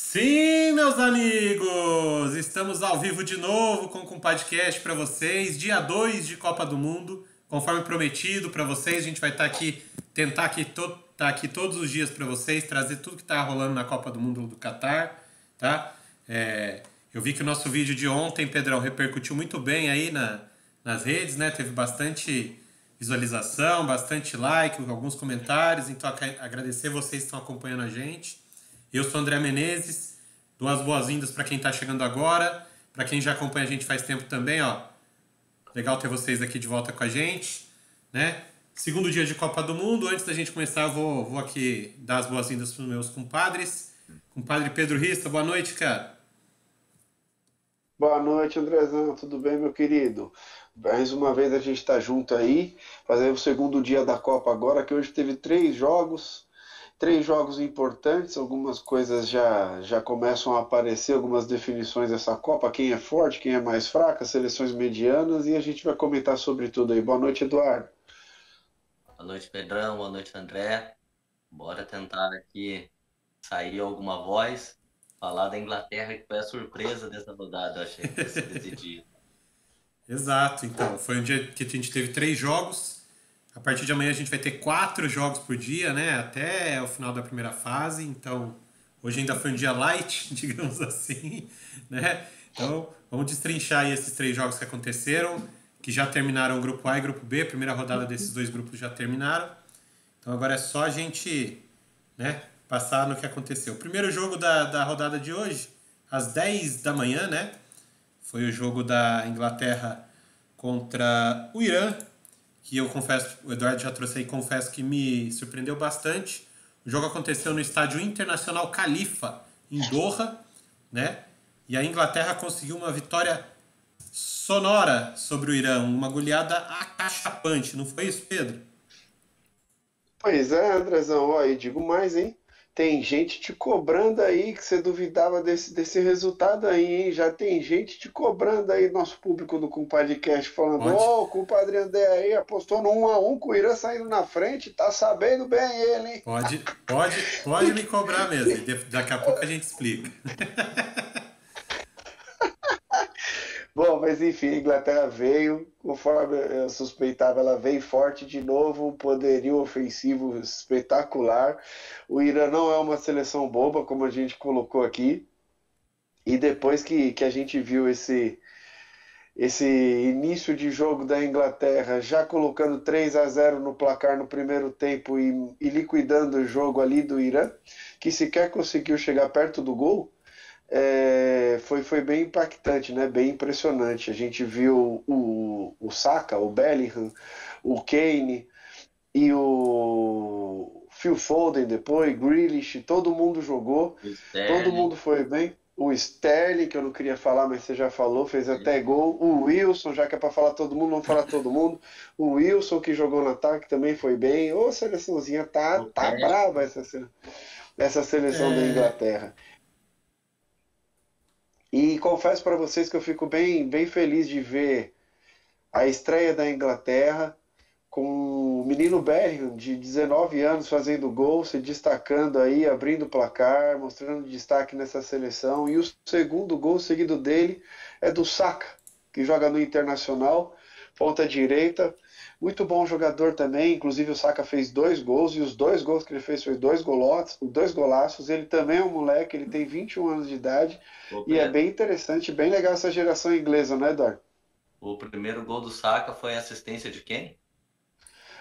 Sim, meus amigos! Estamos ao vivo de novo com um podcast para vocês, dia 2 de Copa do Mundo, conforme prometido para vocês. A gente vai estar aqui, tá aqui todos os dias para vocês, trazer tudo que está rolando na Copa do Mundo do Catar, tá? Eu vi que o nosso vídeo de ontem, Pedrão, repercutiu muito bem aí nas redes, né? Teve bastante visualização, bastante like, alguns comentários, então agradecer vocês que estão acompanhando a gente. Eu sou André Menezes, dou as boas-vindas para quem está chegando agora, para quem já acompanha a gente faz tempo também, ó. Legal ter vocês aqui de volta com a gente, né? Segundo dia de Copa do Mundo. Antes da gente começar, eu vou aqui dar as boas-vindas para os meus compadres. Compadre Pedro Rista, boa noite, cara. Boa noite, Andrezão. Tudo bem, meu querido? Mais uma vez a gente está junto aí, fazendo o segundo dia da Copa agora, que hoje teve três jogos importantes, algumas coisas já começam a aparecer, algumas definições dessa Copa, quem é forte, quem é mais fraca, seleções medianas, e a gente vai comentar sobre tudo aí. Boa noite, Eduardo. Boa noite, Pedrão. Boa noite, André. Bora tentar aqui sair alguma voz, falar da Inglaterra, que foi a surpresa dessa rodada, eu achei, desse dia. Exato, então, foi um dia que a gente teve 3 jogos. A partir de amanhã a gente vai ter 4 jogos por dia, né? Até o final da primeira fase. Então, hoje ainda foi um dia light, digamos assim, né? Então, vamos destrinchar aí esses 3 jogos que aconteceram, que já terminaram o grupo A e o grupo B. A primeira rodada desses 2 grupos já terminaram. Então, agora é só a gente, né, passar no que aconteceu. O primeiro jogo da rodada de hoje, às 10 da manhã, né? Foi o jogo da Inglaterra contra o Irã, que eu confesso, o Eduardo já trouxe aí, confesso que me surpreendeu bastante. O jogo aconteceu no estádio Internacional Khalifa, em Doha, né? E a Inglaterra conseguiu uma vitória sonora sobre o Irã, uma goleada acachapante, não foi isso, Pedro? Pois é, Andrezão, ó, e digo mais, hein? Tem gente te cobrando aí, que você duvidava desse resultado aí, hein? Já tem gente te cobrando aí, nosso público do Compadrecast, falando, Pode, ó, o compadre André aí apostou no 1-1 com o Irã saindo na frente, tá sabendo bem ele, hein? pode me cobrar mesmo. E daqui a pouco a gente explica. Bom, mas enfim, a Inglaterra veio, conforme eu suspeitava, ela veio forte de novo, um poderio ofensivo espetacular. O Irã não é uma seleção boba, como a gente colocou aqui. E depois que a gente viu esse início de jogo da Inglaterra, já colocando 3-0 no placar no primeiro tempo e liquidando o jogo ali do Irã, que sequer conseguiu chegar perto do gol, foi bem impactante, né? Bem impressionante. A gente viu o Saka, o Bellingham, o Kane e o Phil Foden depois, Grealish, todo mundo jogou, O todo Sterling, mundo foi bem. O Sterling, que eu não queria falar, mas você já falou, fez até gol. O Wilson, já que é para falar todo mundo, vamos falar todo mundo. O Wilson, que jogou no ataque, também foi bem. Ô, seleçãozinha, o tá Rashford, brava essa seleção da É, Inglaterra. E confesso para vocês que eu fico bem feliz de ver a estreia da Inglaterra com o menino Bellingham, de 19 anos, fazendo gol, se destacando aí, abrindo o placar, mostrando destaque nessa seleção. E o segundo gol seguido dele é do Saka, que joga no Internacional, ponta direita. Muito bom jogador também, inclusive o Saka fez 2 gols, e os 2 gols que ele fez foi 2 golaços. Ele também é um moleque, ele tem 21 anos de idade, o e é Pedro. bem interessante, bem legal essa geração inglesa, né, Eduardo? O primeiro gol do Saka foi assistência de quem?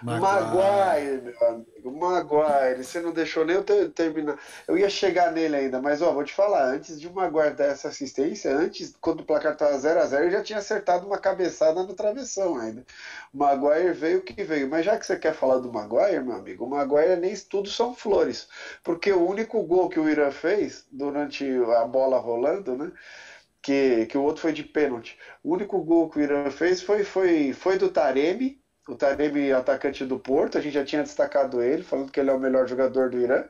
Maguire. Maguire, meu amigo, Maguire, você não deixou nem eu terminar. Eu ia chegar nele ainda, mas ó, vou te falar, antes de o Maguire dar essa assistência, antes, quando o placar estava 0-0, ele já tinha acertado uma cabeçada no travessão ainda. O Maguire veio o que veio. Mas já que você quer falar do Maguire, meu amigo, o Maguire nem tudo são flores. Porque o único gol que o Irã fez durante a bola rolando, né? Que o outro foi de pênalti. O único gol que o Irã fez foi do Taremi, o Taremi, atacante do Porto. A gente já tinha destacado ele, falando que ele é o melhor jogador do Irã.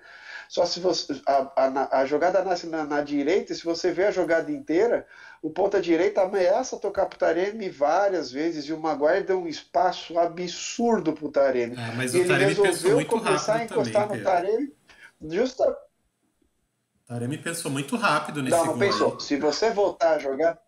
Só se você, a jogada nasce na direita, e se você vê a jogada inteira, o ponta direita ameaça tocar para o Taremi várias vezes, e o Maguire deu um espaço absurdo para o Taremi. Ah, mas E o ele Taremi pensou resolveu muito começar rápido a também, encostar no Pedro. Taremi, justa, Taremi pensou muito rápido nesse Não gol pensou. aí. Se você voltar a jogar,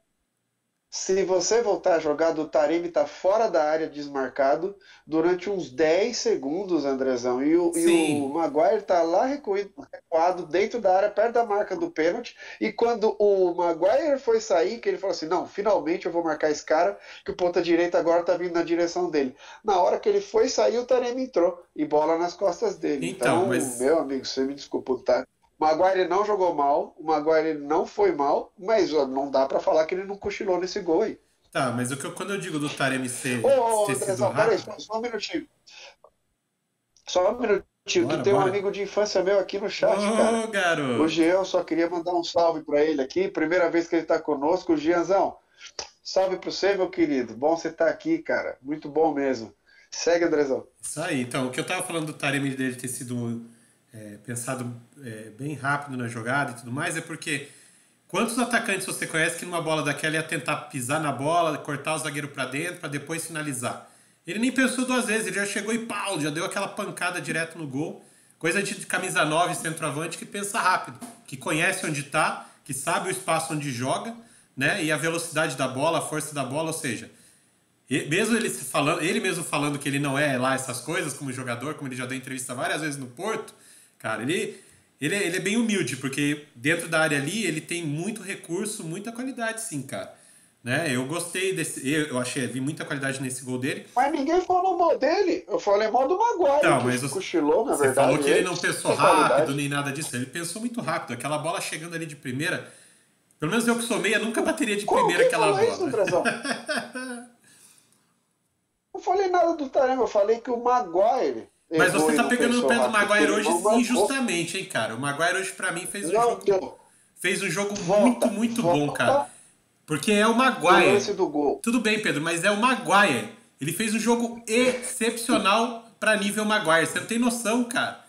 do Taremi tá fora da área desmarcado durante uns 10 segundos, Andrezão. E o Sim, Maguire tá lá recuado dentro da área, perto da marca do pênalti. E quando o Maguire foi sair, que ele falou assim: não, finalmente eu vou marcar esse cara, que o ponta direita agora tá vindo na direção dele. Na hora que ele foi sair, o Taremi entrou e bola nas costas dele. então, Então, mas meu amigo, você me desculpa, tá? O Maguire não jogou mal, o Maguire não foi mal, mas ó, não dá pra falar que ele não cochilou nesse gol aí. tá, mas quando eu digo do Taremi Ô, ter sido Andrezão, peraí, rápido, só um minutinho. Só um minutinho, que bora, tem um bora. amigo de infância meu aqui no chat, cara. Ô, O garoto! Jean, só queria mandar um salve pra ele aqui. Primeira vez que ele tá conosco. O Gianzão, salve pra você, meu querido. Bom você estar aqui, cara. Muito bom mesmo. Segue, Andrezão. Isso aí, então, o que eu tava falando do Taremi dele ter sido pensado bem rápido na jogada e tudo mais, é porque quantos atacantes você conhece que numa bola daquela ia tentar pisar na bola, cortar o zagueiro pra dentro pra depois finalizar? Ele nem pensou duas vezes, ele já chegou e pau, já deu aquela pancada direto no gol. Coisa de camisa 9, centroavante, que pensa rápido, que conhece onde tá, que sabe o espaço onde joga, né? E a velocidade da bola, a força da bola, ou seja, mesmo ele mesmo falando que ele não é lá essas coisas como jogador, como ele já deu entrevista várias vezes no Porto, cara, ele é bem humilde, porque dentro da área ali ele tem muito recurso, muita qualidade, sim, cara. Né? Eu gostei desse. Eu achei, vi muita qualidade nesse gol dele. Mas ninguém falou mal dele. Eu falei mal do Maguire, Então, mas que cochilou, na você falou verdade. que ele não pensou Tem rápido qualidade. nem nada disso. Ele pensou muito rápido. Aquela bola chegando ali de primeira. Pelo menos eu que sou meia, nunca bateria de primeira Quem aquela falou isso, bola. Andrezão? Não falei nada do Taremi. Eu falei que o Maguire Mas errou você e tá não pegando no pensou pé do rápido, que Maguire ele hoje não marcou. injustamente, hein, cara. O Maguire hoje pra mim Não deu. fez um jogo muito, Volta, muito bom, cara. volta Porque é o no Maguire. lance do gol. Tudo bem, Pedro, mas é o Maguire. Ele fez um jogo excepcional pra nível Maguire. Você não tem noção, cara.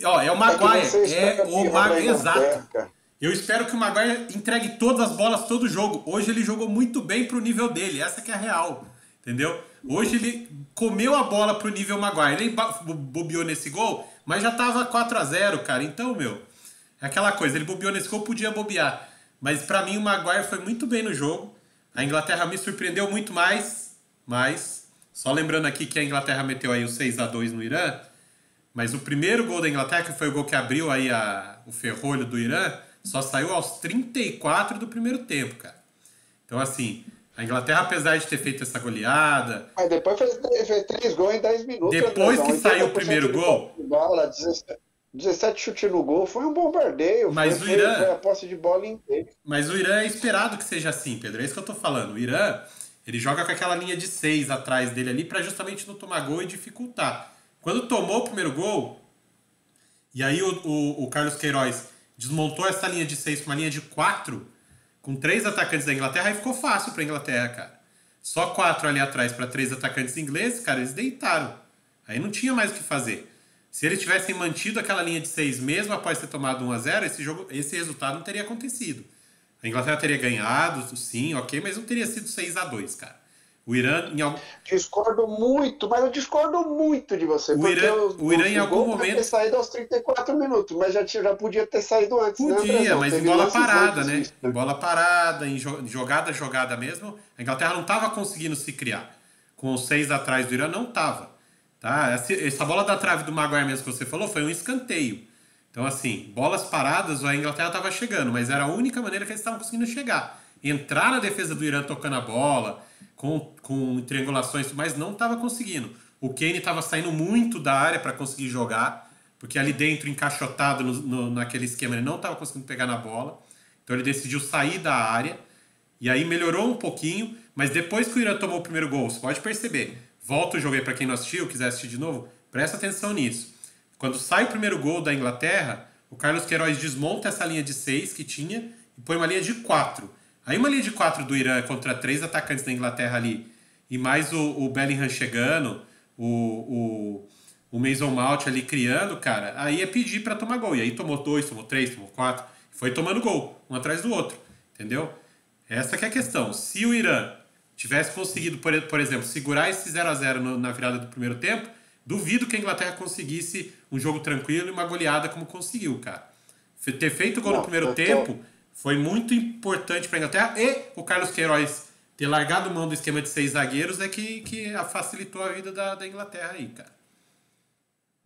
Ó, é o É que Maguire. você É espera o pior da Maguire. Exato. Inglaterra, cara. Eu espero que o Maguire entregue todas as bolas todo jogo. Hoje ele jogou muito bem pro nível dele. Essa que é a real. Entendeu? Hoje ele comeu a bola pro nível Maguire. Ele bobeou nesse gol, mas já tava 4-0, cara. Então, meu, é aquela coisa. Ele bobeou nesse gol, podia bobear. Mas pra mim o Maguire foi muito bem no jogo. A Inglaterra me surpreendeu muito mais. Mas, só lembrando aqui que a Inglaterra meteu aí o 6-2 no Irã. Mas o primeiro gol da Inglaterra, que foi o gol que abriu aí o ferrolho do Irã, só saiu aos 34 do primeiro tempo, cara. Então, assim, a Inglaterra, apesar de ter feito essa goleada, Mas depois fez 3 gols em 10 minutos, depois Andrezão. que saiu o 80% primeiro de posse gol, de bola, 17 chute no gol. Foi um bombardeio. mas o Foi a Irã, posse de bola inteira. mas o Irã é esperado que seja assim, Pedro. É isso que eu tô falando. O Irã, ele joga com aquela linha de 6 atrás dele ali pra justamente não tomar gol e dificultar. Quando tomou o primeiro gol, e aí o Carlos Queiroz desmontou essa linha de 6 com uma linha de 4 com 3 atacantes da Inglaterra, aí ficou fácil pra Inglaterra, cara. Só 4 ali atrás para 3 atacantes ingleses, cara, eles deitaram. Aí não tinha mais o que fazer. Se eles tivessem mantido aquela linha de 6 mesmo após ter tomado 1-0, esse resultado não teria acontecido. A Inglaterra teria ganhado, sim, ok, mas não teria sido 6-2, cara. O Irã, Discordo muito, mas eu discordo muito de você, porque o Irã em o algum gol pode ter momento saído aos 34 minutos, mas já podia ter saído antes, né, podia, Andrezão? mas em Teve bola lances parada, antes né? disso. Em bola parada, em jogada mesmo. A Inglaterra não estava conseguindo se criar. Com os 6 atrás do Irã, não estava. Tá? Essa bola da trave do Maguire mesmo que você falou foi um escanteio. Então, assim, bolas paradas, a Inglaterra estava chegando, mas era a única maneira que eles estavam conseguindo chegar. Entrar na defesa do Irã tocando a bola, com triangulações, mas não estava conseguindo. O Kane estava saindo muito da área para conseguir jogar, porque ali dentro, encaixotado naquele esquema, ele não estava conseguindo pegar na bola. Então ele decidiu sair da área, e aí melhorou um pouquinho, mas depois que o Irã tomou o primeiro gol, você pode perceber, volta o jogo aí para quem não assistiu, quiser assistir de novo, presta atenção nisso. Quando sai o primeiro gol da Inglaterra, o Carlos Queiroz desmonta essa linha de 6 que tinha e põe uma linha de 4. Aí uma linha de 4 do Irã contra 3 atacantes da Inglaterra ali, e mais o Bellingham chegando, o Mason Mount ali criando, cara, aí é pedir pra tomar gol. E aí tomou 2, tomou 3, tomou 4, foi tomando gol, um atrás do outro, entendeu? Essa que é a questão. Se o Irã tivesse conseguido, por exemplo, segurar esse 0-0 na virada do primeiro tempo, duvido que a Inglaterra conseguisse um jogo tranquilo e uma goleada como conseguiu, cara. Ter feito gol no Não, primeiro eu tempo tô. foi muito importante para a Inglaterra. E o Carlos Queiroz ter largado mão do esquema de 6 zagueiros é que facilitou a vida da Inglaterra aí, cara.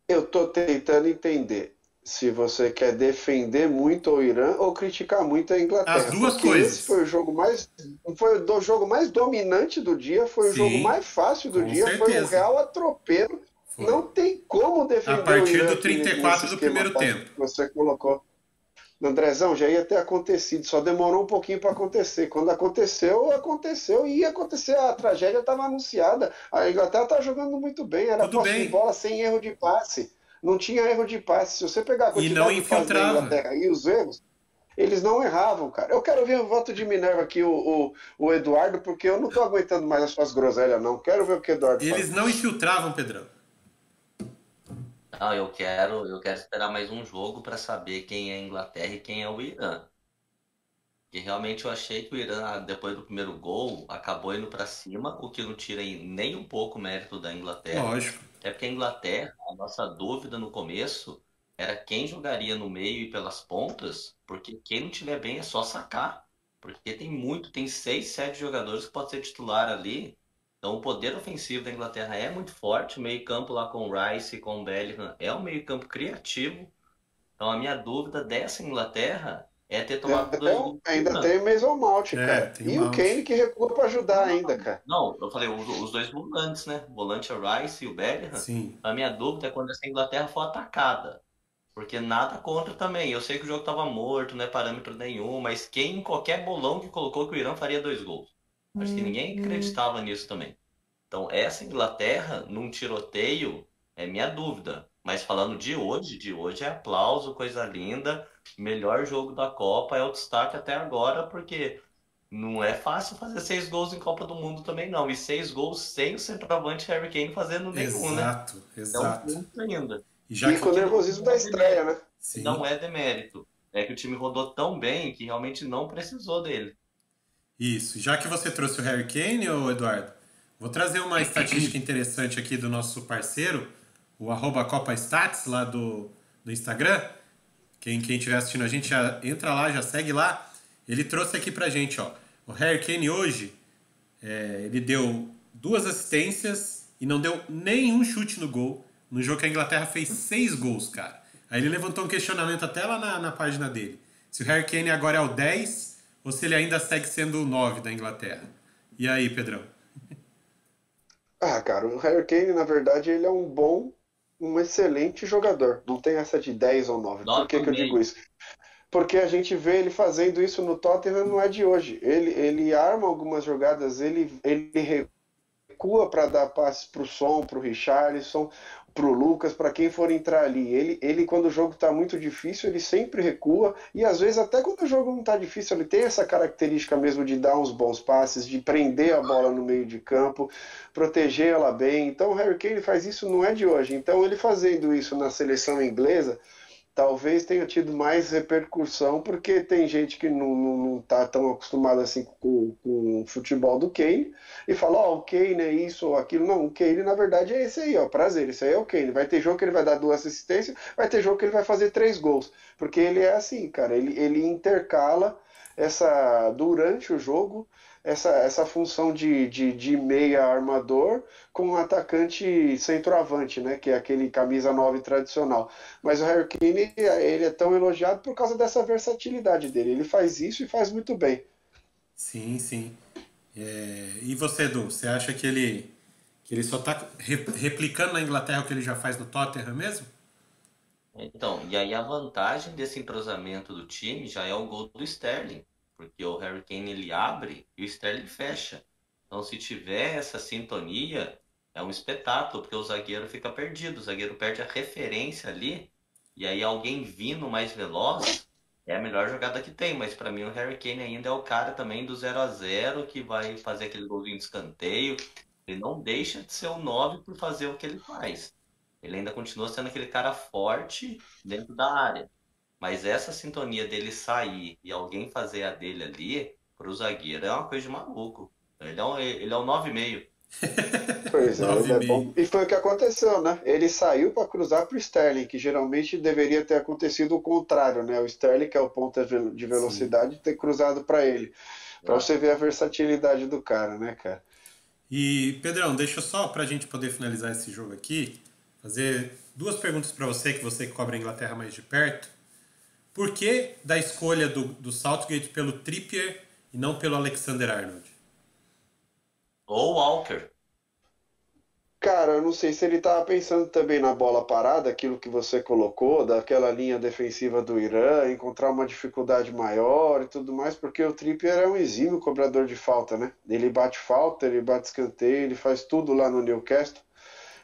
Eu tô tentando entender se você quer defender muito o Irã ou criticar muito a As Inglaterra, duas porque esse coisas. foi o jogo mais, foi o jogo mais dominante do dia, foi o jogo Sim, mais fácil do com dia, foi um certeza. real atropelo. Foi. Não tem como A defender o partir Irã do aqui nesse 34 do esquema primeiro tático tempo. que você colocou. Andrezão, já ia ter acontecido, só demorou um pouquinho para acontecer. Quando aconteceu, aconteceu e ia acontecer. A tragédia estava anunciada. A Inglaterra estava jogando muito bem, era Tudo posse de bem. bola sem erro de passe. Não tinha erro de passe. Se você pegar a E não quantidade de passes da infiltrava. Inglaterra e os erros, eles não erravam, cara. Eu quero ver o voto de Minerva aqui, o Eduardo, porque eu não estou aguentando mais as suas groselhas, não. Quero ver o que o Eduardo fala. Eles não infiltravam, Pedrão. Não, eu quero esperar mais um jogo para saber quem é a Inglaterra e quem é o Irã. Que realmente eu achei que o Irã, depois do primeiro gol, acabou indo para cima, o que não tira nem um pouco o mérito da Inglaterra. Lógico. Até porque a Inglaterra, a nossa dúvida no começo era quem jogaria no meio e pelas pontas, porque quem não tiver bem é só sacar. Porque tem 6, 7 jogadores que podem ser titular ali. Então o poder ofensivo da Inglaterra é muito forte. O meio-campo lá com o Rice e com o Bellingham é um meio-campo criativo. Então a minha dúvida dessa Inglaterra é ter tomado 2 gols do Ainda Irã. tem o Mason Mount, É, cara. tem o E o Mount. Kane que recua para ajudar ainda, cara. Não, eu falei os dois volantes, né? O volante é o Rice e o Bellingham. Sim. A minha dúvida é quando essa Inglaterra for atacada. Porque nada contra também. Eu sei que o jogo estava morto, não é parâmetro nenhum, mas quem em qualquer bolão que colocou que o Irã faria 2 gols? Acho que ninguém acreditava nisso também. Então, essa Inglaterra, num tiroteio, é minha dúvida. Mas falando de hoje é aplauso, coisa linda. Melhor jogo da Copa, é o destaque até agora, porque não é fácil fazer 6 gols em Copa do Mundo também, não. E 6 gols sem o centroavante Harry Kane fazendo nenhum, né? Exato, É um exato. ponto ainda. E já E que. com O o que nervosismo não da é estreia, demérito. né? Que Sim. não é demérito. É que o time rodou tão bem que realmente não precisou dele. Isso. Já que você trouxe o Harry Kane, ô Eduardo, vou trazer uma estatística interessante aqui do nosso parceiro, o @CopaStats, lá do Instagram. Quem estiver assistindo a gente, já entra lá, já segue lá. Ele trouxe aqui pra gente, ó. O Harry Kane hoje, ele deu 2 assistências e não deu nenhum chute no gol. No jogo que a Inglaterra fez 6 gols, cara. Aí ele levantou um questionamento até lá na página dele. Se o Harry Kane agora é o 10 ou se ele ainda segue sendo o 9 da Inglaterra. E aí, Pedrão? Ah, cara, o Harry Kane, na verdade, ele é um excelente jogador. Não tem essa de 10 ou 9. Por que que eu digo 9,5. isso? Porque a gente vê ele fazendo isso no Tottenham, não é de hoje. Ele arma algumas jogadas, ele recua para dar passes para o Son, para o Richarlison, para o Lucas, para quem for entrar ali. Ele, quando o jogo está muito difícil, ele sempre recua. E às vezes, até quando o jogo não está difícil, ele tem essa característica mesmo de dar uns bons passes, de prender a bola no meio de campo, proteger ela bem. Então o Harry Kane faz isso, não é de hoje. Então ele fazendo isso na seleção inglesa talvez tenha tido mais repercussão, porque tem gente que não tá tão acostumada assim com o futebol do Kane, e fala, ó, o Kane é isso ou aquilo. Não, o Kane na verdade é esse aí, ó, prazer, esse aí é o Kane. Vai ter jogo que ele vai dar 2 assistências, vai ter jogo que ele vai fazer 3 gols, porque ele é assim, cara, ele intercala durante o jogo, essa função de meia armador com um atacante centroavante, né, que é aquele camisa 9 tradicional. Mas o Harry Kane, ele é tão elogiado por causa dessa versatilidade dele. Ele faz isso e faz muito bem. Sim, sim. E você, Edu? Você acha que ele só tá replicando na Inglaterra o que ele já faz no Tottenham mesmo? Então, e aí a vantagem desse entrosamento do time já é o gol do Sterling, porque o Harry Kane ele abre e o Sterling fecha. Então, se tiver essa sintonia, é um espetáculo, porque o zagueiro fica perdido, o zagueiro perde a referência ali, e aí alguém vindo mais veloz é a melhor jogada que tem, mas para mim o Harry Kane ainda é o cara também do 0-0 que vai fazer aquele golzinho de escanteio. Ele não deixa de ser o 9 por fazer o que ele faz. Ele ainda continua sendo aquele cara forte dentro da área. Mas essa sintonia dele sair e alguém fazer a dele ali, pro zagueiro, é uma coisa de maluco. Ele é um 9,5. Pois é, ele é 9,5. bom. E foi o que aconteceu, né? Ele saiu para cruzar para o Sterling, que geralmente deveria ter acontecido o contrário, né? O Sterling, que é o ponta de Sim. velocidade, ter cruzado para ele. Para Ah, você ver a versatilidade do cara, né, cara? E, Pedrão, deixa eu só, para a gente poder finalizar esse jogo aqui, fazer duas perguntas para você que cobre a Inglaterra mais de perto. Por que da escolha do Southgate pelo Trippier e não pelo Alexander Arnold? ou Walker. Cara, eu não sei se ele estava pensando também na bola parada, aquilo que você colocou, daquela linha defensiva do Irã, encontrar uma dificuldade maior e tudo mais, porque o Trippier é um exímio cobrador de falta, né? Ele bate falta, ele bate escanteio, ele faz tudo lá no Newcastle.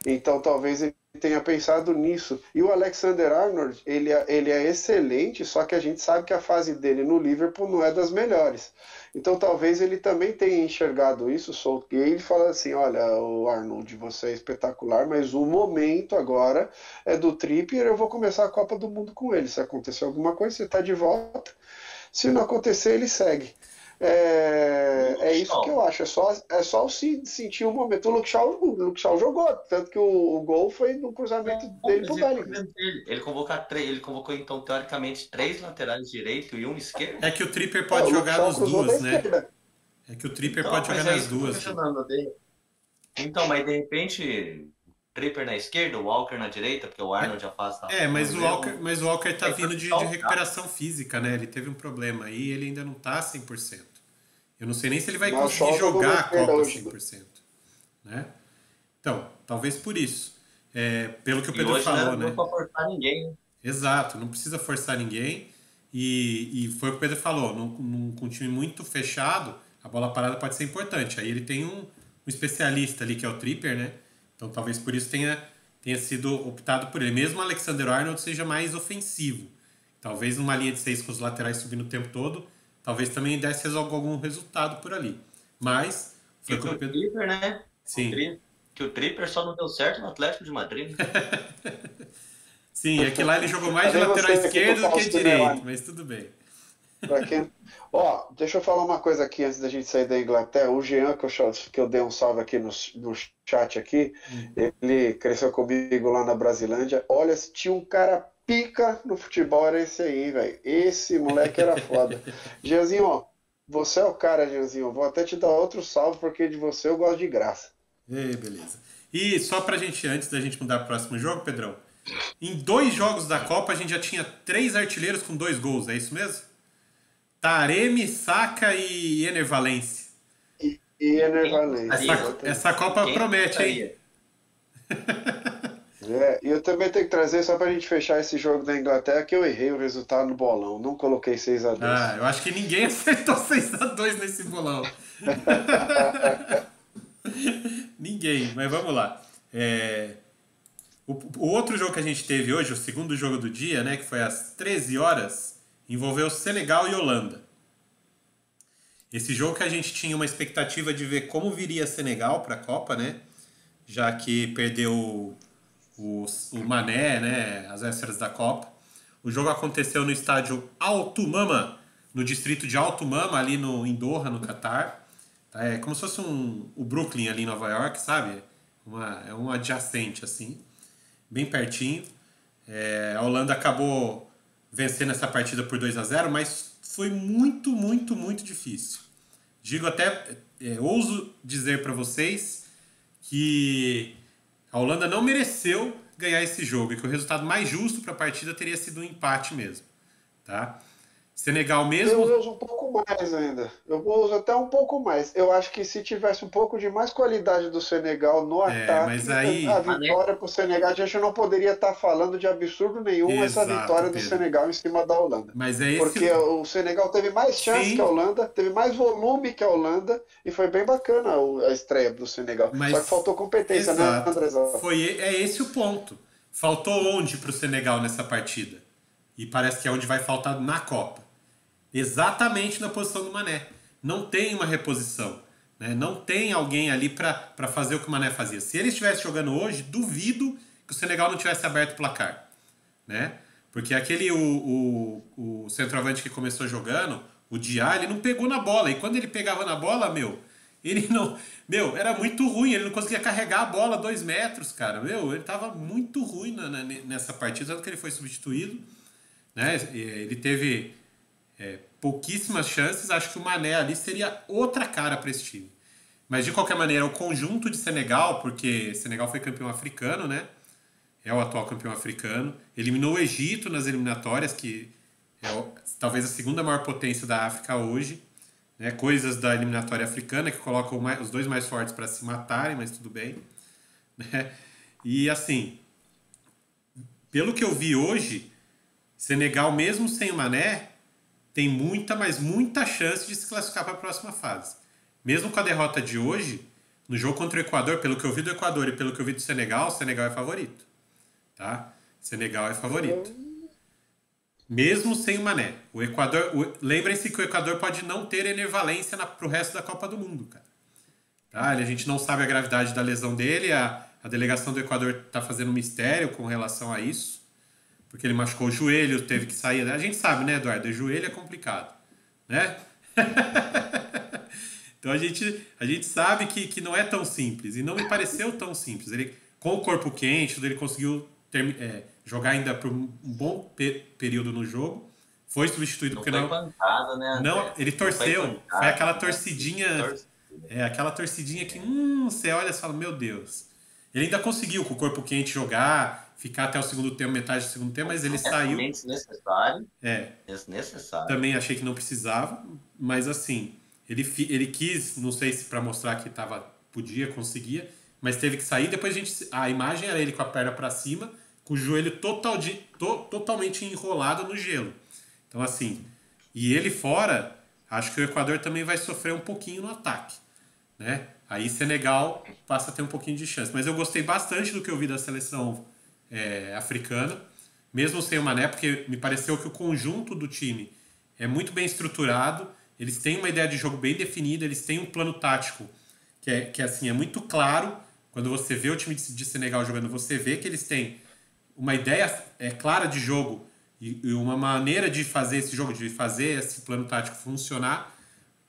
Então talvez ele tenha pensado nisso. E o Alexander Arnold, ele é excelente, só que a gente sabe que a fase dele no Liverpool não é das melhores. Então talvez ele também tenha enxergado isso, Southgate, e fala assim, olha, o Arnold, você é espetacular, mas o momento agora é do Trippier, eu vou começar a Copa do Mundo com ele. Se acontecer alguma coisa, você está de volta. Se não acontecer, ele segue. É isso que Luxal. eu acho. É só o sentir o momento. O Luke Shaw jogou, tanto que o gol foi no cruzamento Não, dele mas pro e o Bellingham. problema dele? Ele convocou, então, teoricamente, três laterais direito e um É esquerdo? que o Tripper É, o pode Luke jogar Shaw nas cruzou da duas, né? esquerda. É que o Tripper Então, pode jogar mas é nas isso que eu tô duas, Gil. questionando. Então, mas de repente, Tripper na esquerda, o Walker na direita, porque o É, Arnold já faz tá, é, no erro. Mas o Walker tá Aí pra vindo ficar de o cara. recuperação física, né? Ele teve um problema aí, ele ainda não tá 100%. Eu não sei nem se ele vai Mas o conseguir Shaw jogou na jogar a esquerda Copa hoje. 100%, né? Então, talvez por isso. É, pelo que o E Pedro hoje não era falou, muito né? pra forçar ninguém, né? Exato, não precisa forçar ninguém. E foi o que o Pedro falou, com um time muito fechado, a bola parada pode ser importante. Aí ele tem um especialista ali que é o Tripper, né? Então talvez por isso tenha sido optado por ele. Mesmo o Alexander Arnold seja mais ofensivo. Talvez numa linha de seis com os laterais subindo o tempo todo, talvez também desse algum resultado por ali. Mas foi E o que que o o Pedro. Tripper, né? O Sim. Tri, que o Tripper só não deu certo no Atlético de Madrid, né? Sim, é que lá ele jogou mais de Cadê lateral você aqui pro esquerdo do que falso direito, Neymar? mas tudo bem. Pra quem... Ó, deixa eu falar uma coisa aqui antes da gente sair da Inglaterra. O Jean, que eu dei um salve aqui no chat aqui, ele cresceu comigo lá na Brasilândia. Olha, se tinha um cara pica no futebol, era esse aí, velho. Esse moleque era foda. Jeanzinho, ó, você é o cara, Jeanzinho. Vou até te dar outro salve, porque de você eu gosto de graça. Ei, beleza. E só pra gente, antes da gente mudar pro próximo jogo, Pedrão, em 2 jogos da Copa a gente já tinha 3 artilheiros com 2 gols, é isso mesmo? Taremi, Saka e Ener Valencia. E E quem Enervalência, apostaria? Essa exatamente. E Copa quem promete, hein? apostaria? E eu também tenho que trazer, só pra gente fechar esse jogo da Inglaterra, que eu errei o resultado no bolão. Não coloquei 6-2. Ah, eu acho que ninguém acertou 6-2 nesse bolão. Ninguém, mas vamos lá. O outro jogo que a gente teve hoje, o segundo jogo do dia, né, que foi às 13 horas, envolveu Senegal e Holanda. Esse jogo que a gente tinha uma expectativa de ver como viria Senegal para a Copa, né? Já que perdeu o Mané, né? As vésperas da Copa. O jogo aconteceu no estádio Alto Mama, no distrito de Alto Mama, ali em Doha, no Catar. É como se fosse o Brooklyn ali em Nova York, sabe? É um adjacente, assim, bem pertinho. A Holanda acabou vencendo essa partida por 2-0, mas foi muito, muito, muito difícil. Digo até, ouso dizer para vocês que a Holanda não mereceu ganhar esse jogo e que o resultado mais justo para a partida teria sido um empate mesmo, tá? Senegal Eu mesmo, uso um pouco mais ainda. Eu uso até um pouco mais. Eu acho que se tivesse um pouco de mais qualidade do Senegal no mas ataque, a aí, Mané, vitória para o Senegal, a gente não poderia estar falando de absurdo nenhum essa exato, vitória do Pedro. Senegal em cima da Holanda. Mas é esse, Porque o Senegal teve mais chance que a sim, Holanda, teve mais volume que a Holanda, e foi bem bacana a estreia do Senegal. Só que mas faltou competência, né, exato. Andrezão? É esse o ponto. Faltou onde para o Senegal nessa partida? E parece que é onde vai faltar na Copa. Exatamente na posição do Mané. Não tem uma reposição. Né? Não tem alguém ali para fazer o que o Mané fazia. Se ele estivesse jogando hoje, duvido que o Senegal não tivesse aberto o placar. Né? Porque o centroavante que começou jogando, o Diá, ele não pegou na bola. E quando ele pegava na bola, Ele não. Meu, era muito ruim, ele não conseguia carregar a bola 2 metros, cara. Meu, ele tava muito ruim nessa partida, tanto que ele foi substituído, né? Ele teve pouquíssimas chances. Acho que o Mané ali seria outra cara para esse time. Mas de qualquer maneira, o conjunto de Senegal, porque Senegal foi campeão africano, né? É o atual campeão africano. Eliminou o Egito nas eliminatórias, que é talvez a segunda maior potência da África hoje. Né? Coisas da eliminatória africana que colocam os dois mais fortes para se matarem, mas tudo bem. Né? E assim, pelo que eu vi hoje, Senegal, mesmo sem o Mané, tem muita, mas muita chance de se classificar para a próxima fase. Mesmo com a derrota de hoje, no jogo contra o Equador, pelo que eu vi do Equador e pelo que eu vi do Senegal, o Senegal é favorito. Tá? Senegal é favorito. Mesmo sem o Mané. O Equador, lembrem-se que o Equador pode não ter enervalência para o resto da Copa do Mundo, cara. Tá? A gente não sabe a gravidade da lesão dele, a delegação do Equador está fazendo um mistério com relação a isso, porque ele machucou o joelho, teve que sair. A gente sabe, né, Eduardo? O joelho é complicado, né? Então a gente sabe que não é tão simples, e não me pareceu tão simples. Ele, com o corpo quente, ele conseguiu jogar ainda por um bom período no jogo. Foi substituído porque não. Pancada, né, não, ele torceu. Foi aquela torcidinha. Aquela torcidinha que você olha e fala, meu Deus. Ele ainda conseguiu com o corpo quente jogar, ficar até o segundo tempo, metade do segundo tempo, mas ele saiu. Desnecessário. Desnecessário. Também achei que não precisava, mas assim, ele quis, não sei se para mostrar que podia, conseguia, mas teve que sair. Depois a imagem era ele com a perna para cima, com o joelho totalmente enrolado no gelo. Então assim, e ele fora, acho que o Equador também vai sofrer um pouquinho no ataque, né? Aí Senegal passa a ter um pouquinho de chance. Mas eu gostei bastante do que eu vi da seleção africana, mesmo sem o Mané, porque me pareceu que o conjunto do time é muito bem estruturado, eles têm uma ideia de jogo bem definida, eles têm um plano tático que assim, é muito claro. Quando você vê o time de Senegal jogando, você vê que eles têm uma ideia clara de jogo e uma maneira de fazer esse jogo, de fazer esse plano tático funcionar,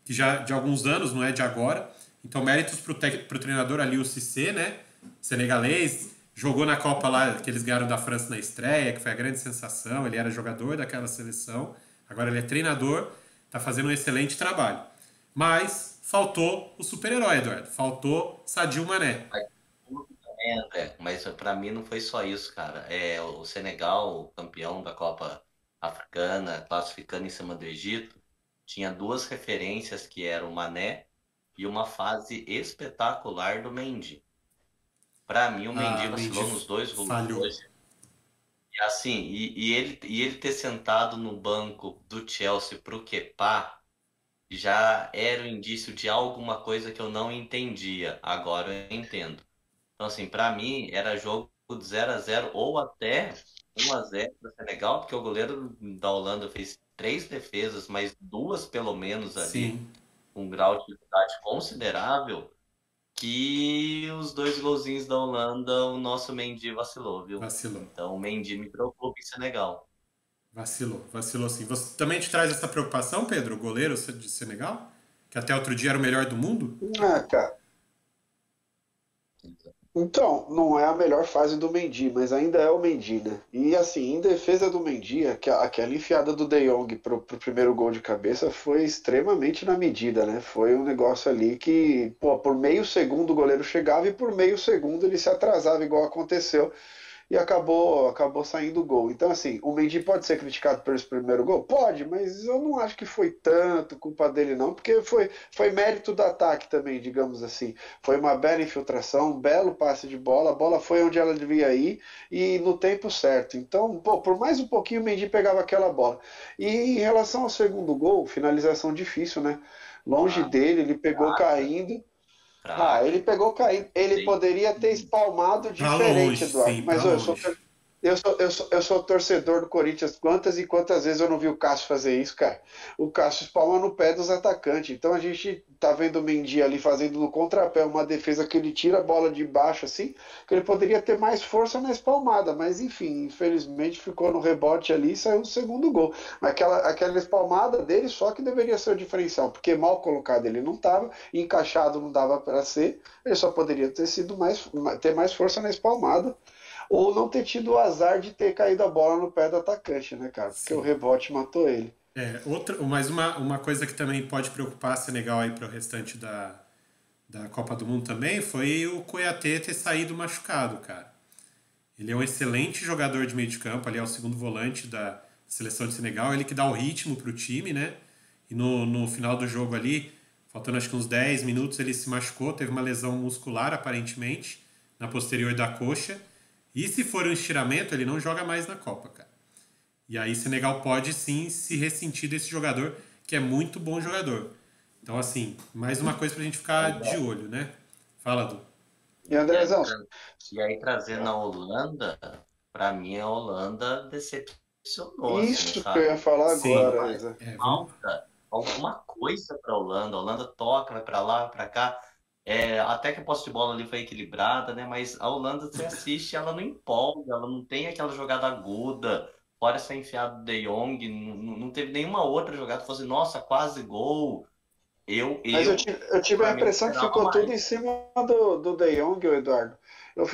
que já de alguns anos, não é de agora. Então, méritos para o treinador Aliou Cissé, né? Senegalês, jogou na Copa lá que eles ganharam da França na estreia, que foi a grande sensação. Ele era jogador daquela seleção, agora ele é treinador, está fazendo um excelente trabalho. Mas faltou o super-herói, Eduardo. Faltou Sadio Mané. André, mas para mim não foi só isso, cara. O Senegal, campeão da Copa Africana, classificando em cima do Egito, tinha duas referências que eram o Mané e uma fase espetacular do Mendy. Para mim, o Mendy vacilou nos dois gols hoje. E assim, e ele ter sentado no banco do Chelsea pro Kepa já era o indício de alguma coisa que eu não entendia. Agora eu entendo. Então, assim, para mim, era jogo de 0-0 ou até 1-0 para Senegal, porque o goleiro da Holanda fez 3 defesas, mas 2 pelo menos ali, Sim, com um grau de dificuldade considerável, que os 2 golzinhos da Holanda, o nosso Mendy vacilou, viu? vacilou. Então, o Mendy me preocupa em Senegal. Vacilou sim. Você também te traz essa preocupação, Pedro, o goleiro de Senegal? Que até outro dia era o melhor do mundo? Cara. Então, não é a melhor fase do Mendy, mas ainda é o Mendy, né? E assim, em defesa do Mendy, aquela enfiada do De Jong pro primeiro gol de cabeça foi extremamente na medida, né? Foi um negócio ali que, pô, por meio segundo o goleiro chegava e por meio segundo ele se atrasava, igual aconteceu. E acabou saindo o gol. Então, assim, o Mendy pode ser criticado por esse primeiro gol? Pode, mas eu não acho que foi tanto culpa dele, não, porque foi mérito do ataque também, digamos assim. Foi uma bela infiltração, um belo passe de bola, a bola foi onde ela devia ir e no tempo certo. Então, pô, por mais um pouquinho o Mendy pegava aquela bola. E em relação ao segundo gol, finalização difícil, né? Longe dele, ele pegou caindo. Ele pegou caindo. Ele poderia ter espalmado diferente, longe, Eduardo. sim, Mas pra eu sou, longe. Eu sou torcedor do Corinthians. Quantas e quantas vezes eu não vi o Cássio fazer isso, cara? O Cássio espalma no pé dos atacantes. Então a gente tá vendo o Mendy ali fazendo no contrapé uma defesa que ele tira a bola de baixo, assim, que ele poderia ter mais força na espalmada. Mas enfim, infelizmente ficou no rebote ali e saiu o segundo gol. Mas aquela espalmada dele só que deveria ser o diferencial, porque mal colocado ele não estava, encaixado não dava para ser, ele só poderia ter sido ter mais força na espalmada ou não ter tido o azar de ter caído a bola no pé do atacante, né, cara? Porque o Sim. rebote matou ele. Mas uma coisa que também pode preocupar Senegal aí para o restante da Copa do Mundo também foi o Kouyaté ter saído machucado, cara. Ele é um excelente jogador de meio de campo, ali é o segundo volante da seleção de Senegal, ele que dá o ritmo pro time, né? E no final do jogo ali, faltando acho que uns 10 minutos, ele se machucou, teve uma lesão muscular aparentemente, na posterior da coxa. E se for um estiramento, ele não joga mais na Copa, cara. E aí Senegal pode sim se ressentir desse jogador, que é muito bom jogador. Então, assim, mais uma coisa pra gente ficar de olho, né? Fala, Du. E E aí, Andrezão, e aí trazendo a Holanda, pra mim a Holanda decepcionou, assim, isso que eu sabe? ia falar Sim. agora, Faz Isa. Vamos. falta alguma coisa pra Holanda. A Holanda toca, vai pra lá, vai pra cá. Até que a posse de bola ali foi equilibrada, né? Mas a Holanda, você assiste, ela não empolga, ela não tem aquela jogada aguda. Fora essa enfiada do De Jong, não teve nenhuma outra jogada que fosse, nossa, quase gol. Mas eu Eu tive, eu tive a particularmente impressão que esperava ficou tudo mais. em cima do De Jong, o Eduardo.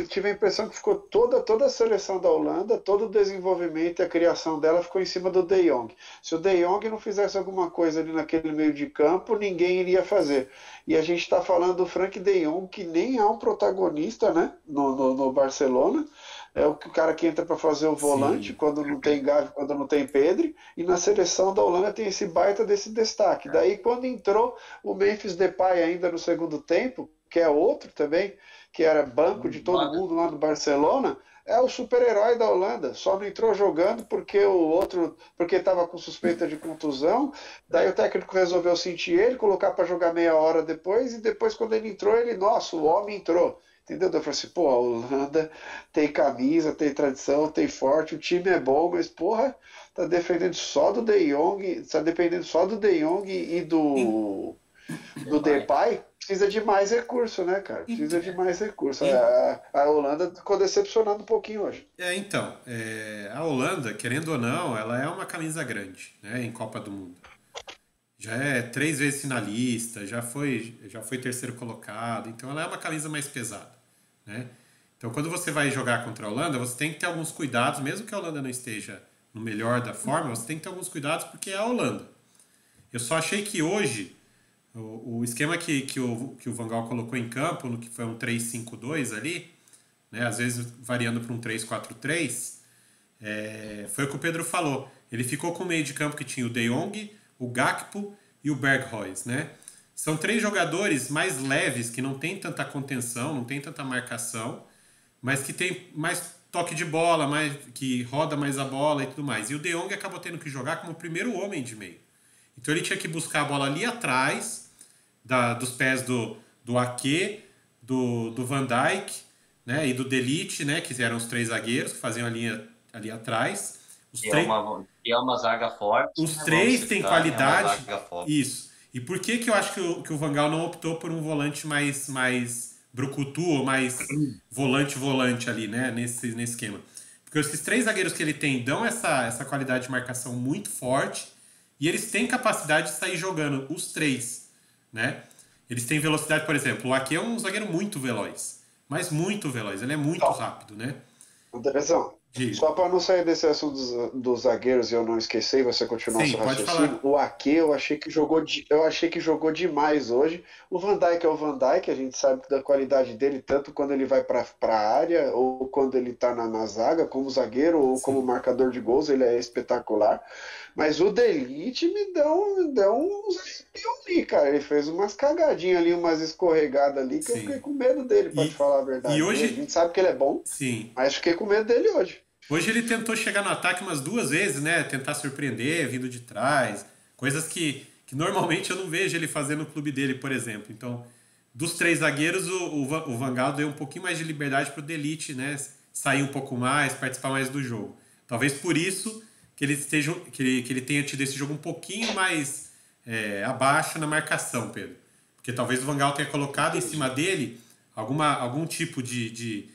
Tive a impressão que ficou toda a seleção da Holanda, todo o desenvolvimento e a criação dela ficou em cima do De Jong. Se o De Jong não fizesse alguma coisa ali naquele meio de campo, ninguém iria fazer. E a gente está falando do Frank De Jong, que nem é um protagonista, né, no Barcelona. É o cara que entra para fazer o volante Sim. quando não tem Gavi, quando não tem Pedri. E na seleção da Holanda tem esse baita desse destaque. Daí quando entrou o Memphis Depay ainda no segundo tempo, que é outro também, que era banco de todo mundo lá no Barcelona, é o super-herói da Holanda. Só não entrou jogando porque o outro, porque estava com suspeita de contusão. Daí o técnico resolveu sentir ele, colocar para jogar meia hora depois, e depois quando ele entrou, nossa, o homem entrou. Entendeu? Daí eu falei assim, pô, a Holanda tem camisa, tem tradição, tem forte, o time é bom, mas porra, tá defendendo só do De Jong, tá dependendo só do De Jong e do Depay. Depay, precisa de mais recurso, né, cara? Precisa de mais recurso. En- A Holanda ficou decepcionando um pouquinho hoje. então, a Holanda, querendo ou não, ela é uma camisa grande, né, em Copa do Mundo. Já é 3 vezes finalista, já foi terceiro colocado, então ela é uma camisa mais pesada, né? Então, quando você vai jogar contra a Holanda, você tem que ter alguns cuidados, mesmo que a Holanda não esteja no melhor da forma, você tem que ter alguns cuidados porque é a Holanda. Eu só achei que hoje o esquema que o Van Gaal colocou em campo, no que foi um 3-5-2 ali, né, às vezes variando para um 3-4-3, foi o que o Pedro falou. Ele ficou com o meio de campo que tinha o De Jong, o Gakpo e o Berghuis, né? São 3 jogadores mais leves, que não tem tanta contenção, não tem tanta marcação, mas que tem mais toque de bola, que roda mais a bola e tudo mais. E o De Jong acabou tendo que jogar como o primeiro homem de meio. Então ele tinha que buscar a bola ali atrás, dos pés do Ake, do Van Dijk, né, e do De Ligt, né, que eram os 3 zagueiros que faziam a linha ali atrás. Os, três E é uma zaga forte, os né? Vamos três têm citar, é uma qualidade. zaga forte. Isso. E por que eu acho que o Van Gaal não optou por um volante mais brucutu ou mais volante ali, né? Nesse esquema. Porque esses 3 zagueiros que ele tem dão essa qualidade de marcação muito forte e eles têm capacidade de sair jogando os 3, né? Eles têm velocidade, por exemplo, o Ake é um zagueiro muito veloz, mas muito veloz, ele é muito Então, rápido, né? Andrezão, Diga. só para não sair desse assunto dos zagueiros e eu não esquecer e você continuar Sim, seu pode raciocínio, falar. o Ake eu achei que jogou demais hoje. O Van Dijk é o Van Dijk, a gente sabe da qualidade dele, tanto quando ele vai para a área, ou quando ele está na zaga, como zagueiro, ou como Sim. marcador de gols, ele é espetacular. Mas o De Ligt me deu uns arrepios ali, cara. Ele fez umas cagadinhas ali, umas escorregadas ali, que eu fiquei Sim. com medo dele, para te E, falar a e verdade, viu? A hoje, gente sabe que ele é bom, sim. mas fiquei com medo dele hoje. Hoje ele tentou chegar no ataque umas 2 vezes, né? Tentar surpreender, vindo de trás. Coisas que normalmente eu não vejo ele fazer no clube dele, por exemplo. Então, dos 3 zagueiros, o Van Gaal deu um pouquinho mais de liberdade pro De Ligt, né? sair um pouco mais, participar mais do jogo. Talvez por isso que ele tenha tido esse jogo um pouquinho mais abaixo na marcação, Pedro. Porque talvez o Van Gaal tenha colocado em cima dele algum tipo de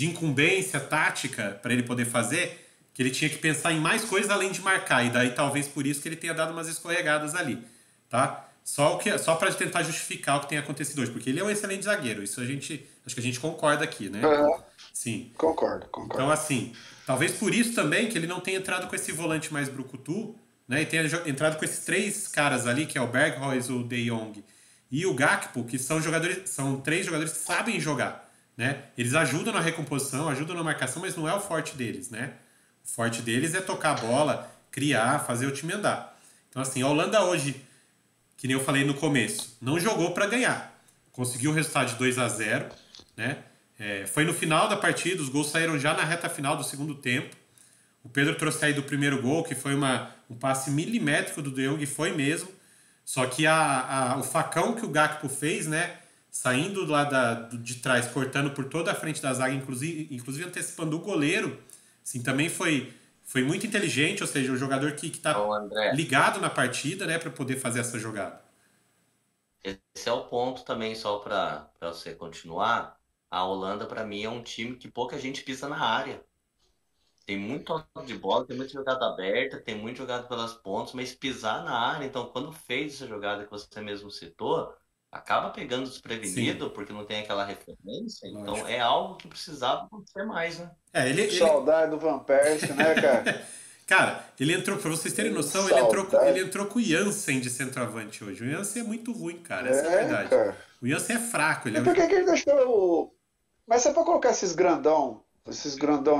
incumbência tática para ele poder fazer, que ele tinha que pensar em mais coisas além de marcar. E daí talvez por isso que ele tenha dado umas escorregadas ali, tá? Só para tentar justificar o que tem acontecido hoje, porque ele é um excelente zagueiro. Isso acho que a gente concorda aqui, né? Sim. Concordo. Então, assim, talvez por isso também que ele não tenha entrado com esse volante mais brucutu, né? E tenha entrado com esses 3 caras ali, que é o Berghuis, o De Jong e o Gakpo, que são 3 jogadores que sabem jogar, né? Eles ajudam na recomposição, ajudam na marcação, mas não é o forte deles, né? O forte deles é tocar a bola, criar, fazer o time andar. Então, assim, a Holanda hoje, que nem eu falei no começo, não jogou para ganhar. Conseguiu o resultado de 2-0, né? Foi no final da partida, os gols saíram já na reta final do segundo tempo. O Pedro trouxe aí do primeiro gol, que foi um passe milimétrico do De Jong, foi mesmo. Só que o facão que o Gakpo fez, né? Saindo lá de trás, cortando por toda a frente da zaga, inclusive antecipando o goleiro, assim, também foi muito inteligente, ou seja, o jogador que está ligado na partida, né, para poder fazer essa jogada. Esse é o ponto também, só para você continuar. A Holanda, para mim, é um time que pouca gente pisa na área. Tem muito toque de bola, tem muita jogada aberta, tem muito jogada pelas pontas, mas pisar na área, então quando fez essa jogada que você mesmo citou, acaba pegando desprevenido, porque não tem aquela referência. Lógico. Então é algo que precisava acontecer mais, né? Saudade do Van Persie, né, cara? Cara, ele entrou, pra vocês terem noção, ele entrou com o Jansen de centroavante hoje. O Jansen é muito ruim, cara, essa é a verdade. Cara. O Jansen é fraco. E por que ele deixou Mas se é pra colocar esses grandão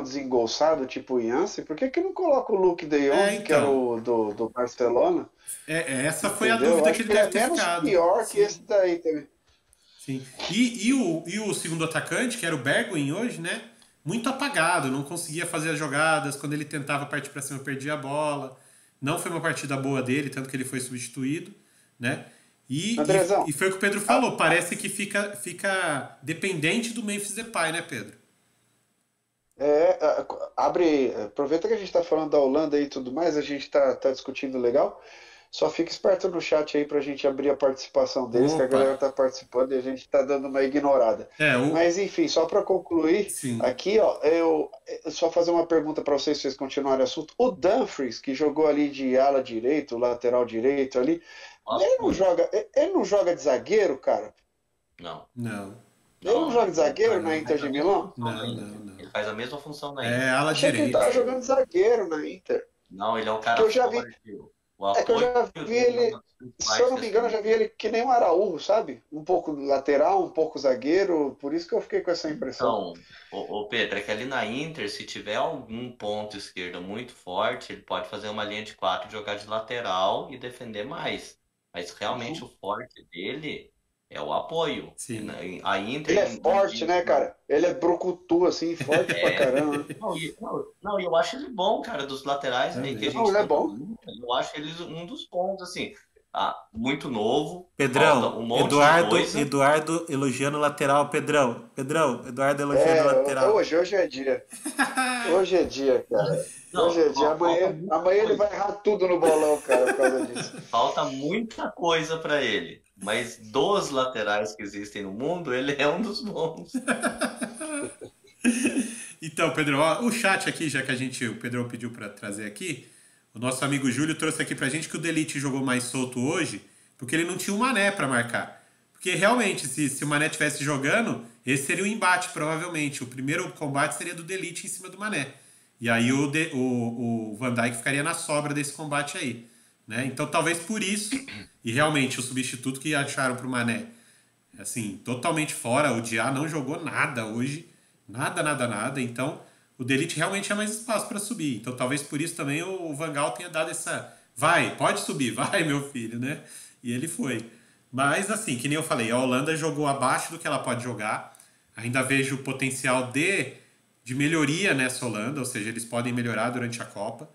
desengolçado, tipo o Jansen, por que não coloca o Luke de Jong, que era o do Barcelona? Essa foi a dúvida que ele deve ter ficado. É menos pior que esse daí também. Sim. E o segundo atacante, que era o Bergwijn hoje, né? Muito apagado, não conseguia fazer as jogadas. Quando ele tentava partir para cima, perdia a bola. Não foi uma partida boa dele, tanto que ele foi substituído, né? E foi o que o Pedro falou, parece que fica dependente do Memphis Depay, né, Pedro? Aproveita que a gente está falando da Holanda e tudo mais, a gente tá discutindo legal. Só fica esperto no chat aí pra gente abrir a participação deles, que a galera tá participando e a gente tá dando uma ignorada. Mas enfim, só para concluir, aqui, ó, eu só fazer uma pergunta para vocês, se vocês continuarem o assunto. O Dumfries, que jogou ali de ala direito, lateral direito ali, ele não joga de zagueiro, cara? Não. Ele não joga de zagueiro na Inter de Milão? Não. Ele faz a mesma função na Inter. Ala direito. Ele tava jogando de zagueiro na Inter. Não, ele é o cara que eu já vi ele, se eu não me engano, eu já vi ele que nem um Araújo, sabe? Um pouco lateral, um pouco zagueiro, por isso que eu fiquei com essa impressão. Então, Pedro, é que ali na Inter, se tiver algum ponto esquerdo muito forte, ele pode fazer uma linha de 4 e jogar de lateral e defender mais. Mas realmente o forte dele é o apoio. Sim. A Inter, ele é forte, né, cara? Ele é brucutu, assim, forte pra caramba. Não, eu acho ele bom, cara, dos laterais aí que a gente ele é bom. Eu acho ele um dos bons, assim. Muito novo. Pedrão, Eduardo elogiando o lateral. Pedrão, Eduardo elogiando o lateral. Hoje é dia. Hoje é dia, cara. Hoje é dia. Amanhã ele vai errar tudo no bolão, cara, por causa disso. Falta muita coisa pra ele. Mas dos laterais que existem no mundo, ele é um dos bons. Então, Pedro, o chat aqui, já que o Pedrão pediu para trazer aqui, o nosso amigo Júlio trouxe aqui pra gente que o De Ligt jogou mais solto hoje, porque ele não tinha o Mané para marcar. Porque realmente, se o Mané estivesse jogando, esse seria o embate, provavelmente. O primeiro combate seria do De Ligt em cima do Mané. E aí o Van Dijk ficaria na sobra desse combate aí. Né? Então, talvez por isso, e realmente o substituto que acharam pro Mané, assim, totalmente fora, o Diá não jogou nada hoje, nada, então o De Ligt realmente tinha mais espaço para subir, então talvez por isso também o Van Gaal tenha dado pode subir, vai meu filho, né? E ele foi. Mas assim, que nem eu falei, a Holanda jogou abaixo do que ela pode jogar, ainda vejo o potencial de melhoria nessa Holanda, ou seja, eles podem melhorar durante a Copa,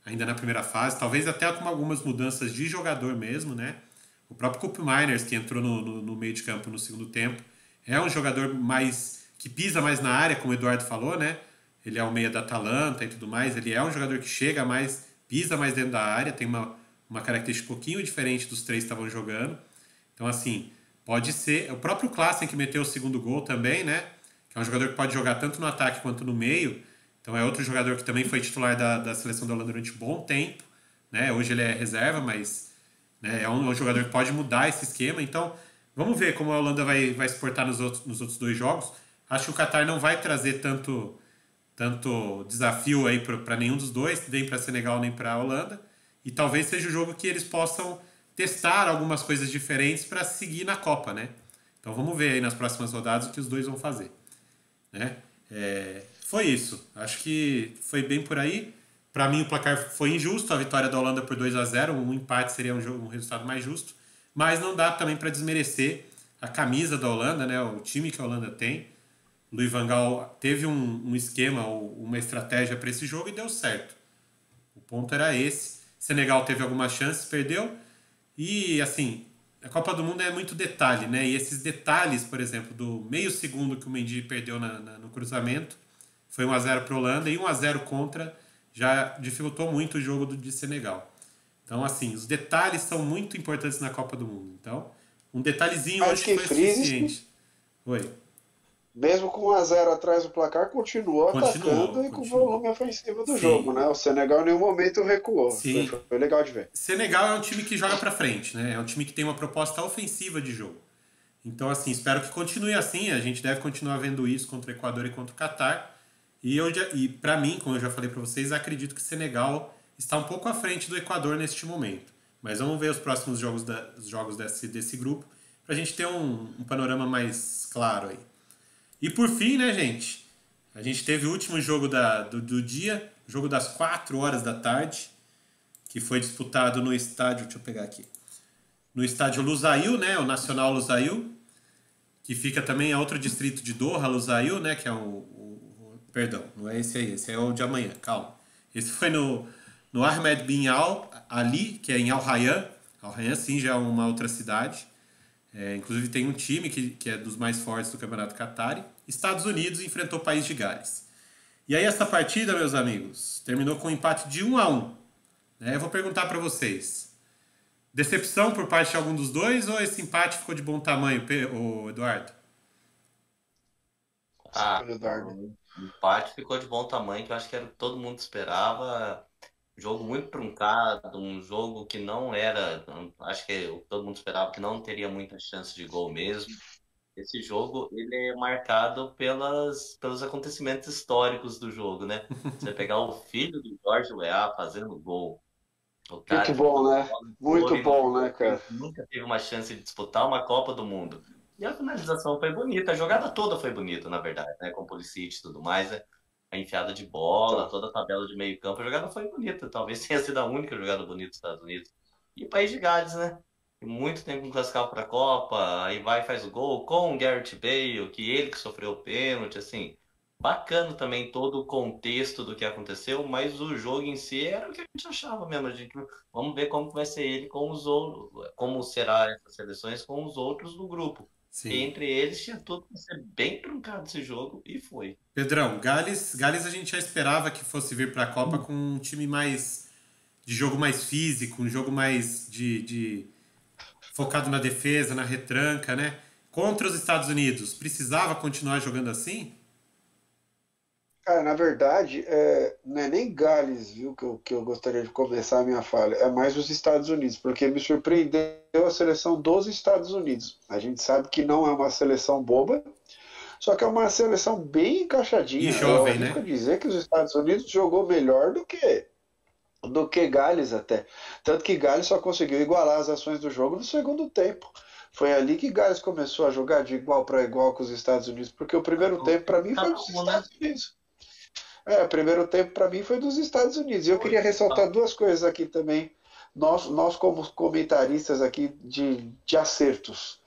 ainda na primeira fase, talvez até com algumas mudanças de jogador mesmo, né? O próprio Koopmeiners, que entrou no meio de campo no segundo tempo, é um jogador que pisa mais na área, como o Eduardo falou, né? Ele é o meia da Atalanta e tudo mais. Ele é um jogador que chega mais, pisa mais dentro da área, tem uma característica um pouquinho diferente dos três que estavam jogando. Então, assim, pode ser... O próprio Klaassen que meteu o segundo gol também, né? Que é um jogador que pode jogar tanto no ataque quanto no meio. Então, é outro jogador que também foi titular da seleção da Holanda durante um bom tempo. Né? Hoje ele é reserva, mas né, é um jogador que pode mudar esse esquema. Então, vamos ver como a Holanda vai se portar nos outros dois jogos. Acho que o Qatar não vai trazer tanto desafio aí para nenhum dos dois, nem para Senegal nem para a Holanda. E talvez seja o jogo que eles possam testar algumas coisas diferentes para seguir na Copa, né? Então vamos ver aí nas próximas rodadas o que os dois vão fazer, né? Foi isso. Acho que foi bem por aí. Para mim o placar foi injusto, a vitória da Holanda por 2-0, um empate seria um resultado mais justo, mas não dá também para desmerecer a camisa da Holanda, né? O time que a Holanda tem. O Louis van Gaal teve um esquema, uma estratégia para esse jogo e deu certo. O ponto era esse. Senegal teve algumas chances, perdeu. E, assim, a Copa do Mundo é muito detalhe, né? E esses detalhes, por exemplo, do meio segundo que o Mendy perdeu no cruzamento, foi 1-0 para a Holanda e 1-0 contra, já dificultou muito o jogo de Senegal. Então, assim, os detalhes são muito importantes na Copa do Mundo. Então, um detalhezinho Mas hoje que foi frise, suficiente. Oi. mesmo com 1-0 atrás do placar, continuou atacando e com o volume ofensivo do jogo, né? O Senegal em nenhum momento recuou. Foi legal de ver. Senegal é um time que joga pra frente, né? É um time que tem uma proposta ofensiva de jogo. Então, assim, espero que continue assim. A gente deve continuar vendo isso contra o Equador e contra o Catar. E para mim, como eu já falei para vocês, acredito que o Senegal está um pouco à frente do Equador neste momento. Mas vamos ver os próximos jogos desse grupo para a gente ter um panorama mais claro aí. E por fim, né, gente? A gente teve o último jogo do dia, jogo das 4 horas da tarde, que foi disputado no estádio, deixa eu pegar aqui, no estádio Lusail, né, o Nacional Lusail, que fica também em outro distrito de Doha, Lusail, né, que é perdão, não é esse aí, esse é o de amanhã, calma. Esse foi no Ahmed Bin Ali, que é em Al Rayyan. Al Rayyan, sim, já é uma outra cidade. Inclusive tem um time que é dos mais fortes do Campeonato Qatari. Estados Unidos enfrentou o País de Gales. E aí essa partida, meus amigos, terminou com um empate de 1-1. Eu vou perguntar para vocês. Decepção por parte de algum dos dois ou esse empate ficou de bom tamanho, Eduardo? O empate ficou de bom tamanho, que eu acho que era o que todo mundo esperava. Jogo muito truncado, um jogo que não era, acho que todo mundo esperava que não teria muita chance de gol mesmo. Esse jogo, ele é marcado pelos acontecimentos históricos do jogo, né? Você pegar o filho do Jorge Weah fazendo gol. O cara muito bom, né? Muito bom, né, cara? Nunca teve uma chance de disputar uma Copa do Mundo. E a finalização foi bonita, a jogada toda foi bonita, na verdade, né? Com o Pulisic e tudo mais, né? A enfiada de bola, toda a tabela de meio campo, a jogada foi bonita. Talvez tenha sido a única jogada bonita dos Estados Unidos. E o País de Gales, né? Muito tempo não classificava para a Copa, aí vai e faz o gol com o Gareth Bale, que ele que sofreu o pênalti, assim. Bacana também todo o contexto do que aconteceu, mas o jogo em si era o que a gente achava mesmo. Vamos ver como vai ser ele com os outros, como será essas seleções com os outros do grupo. Sim. E entre eles tinha tudo para ser bem truncado esse jogo e foi. Pedrão, Gales a gente já esperava que fosse vir para a Copa com um time mais de jogo mais físico, um jogo mais de focado na defesa, na retranca, né? Contra os Estados Unidos, precisava continuar jogando assim? Cara, na verdade, não é nem Gales, viu, que eu gostaria de começar a minha fala, é mais os Estados Unidos, porque me surpreendeu a seleção dos Estados Unidos. A gente sabe que não é uma seleção boba, só que é uma seleção bem encaixadinha. E jovem, eu arrisco dizer que os Estados Unidos jogou melhor do que Gales até. Tanto que Gales só conseguiu igualar as ações do jogo no segundo tempo. Foi ali que Gales começou a jogar de igual para igual com os Estados Unidos, porque o primeiro tempo para mim foi dos Estados Unidos. O primeiro tempo para mim foi dos Estados Unidos. E eu queria ressaltar duas coisas aqui também. Nós como comentaristas aqui de acertos.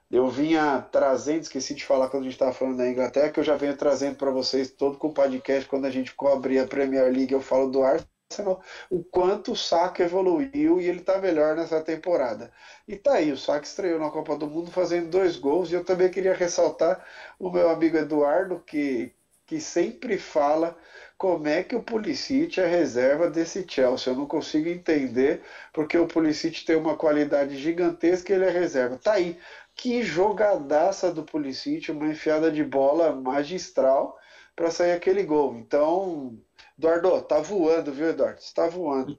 Eu vinha trazendo, esqueci de falar quando a gente estava falando da Inglaterra, que eu já venho trazendo para vocês todo com o podcast, quando a gente cobre a Premier League, eu falo do Arsenal. Arsenal, o quanto o Saka evoluiu e ele está melhor nessa temporada. E tá aí, o Saka estreou na Copa do Mundo fazendo 2 gols, e eu também queria ressaltar o meu amigo Eduardo, que sempre fala como é que o Pulisic é reserva desse Chelsea. Eu não consigo entender porque o Pulisic tem uma qualidade gigantesca e ele é reserva. Tá aí, que jogadaça do Pulisic, uma enfiada de bola magistral para sair aquele gol. Então, Eduardo, tá voando, viu, Eduardo? Você tá voando.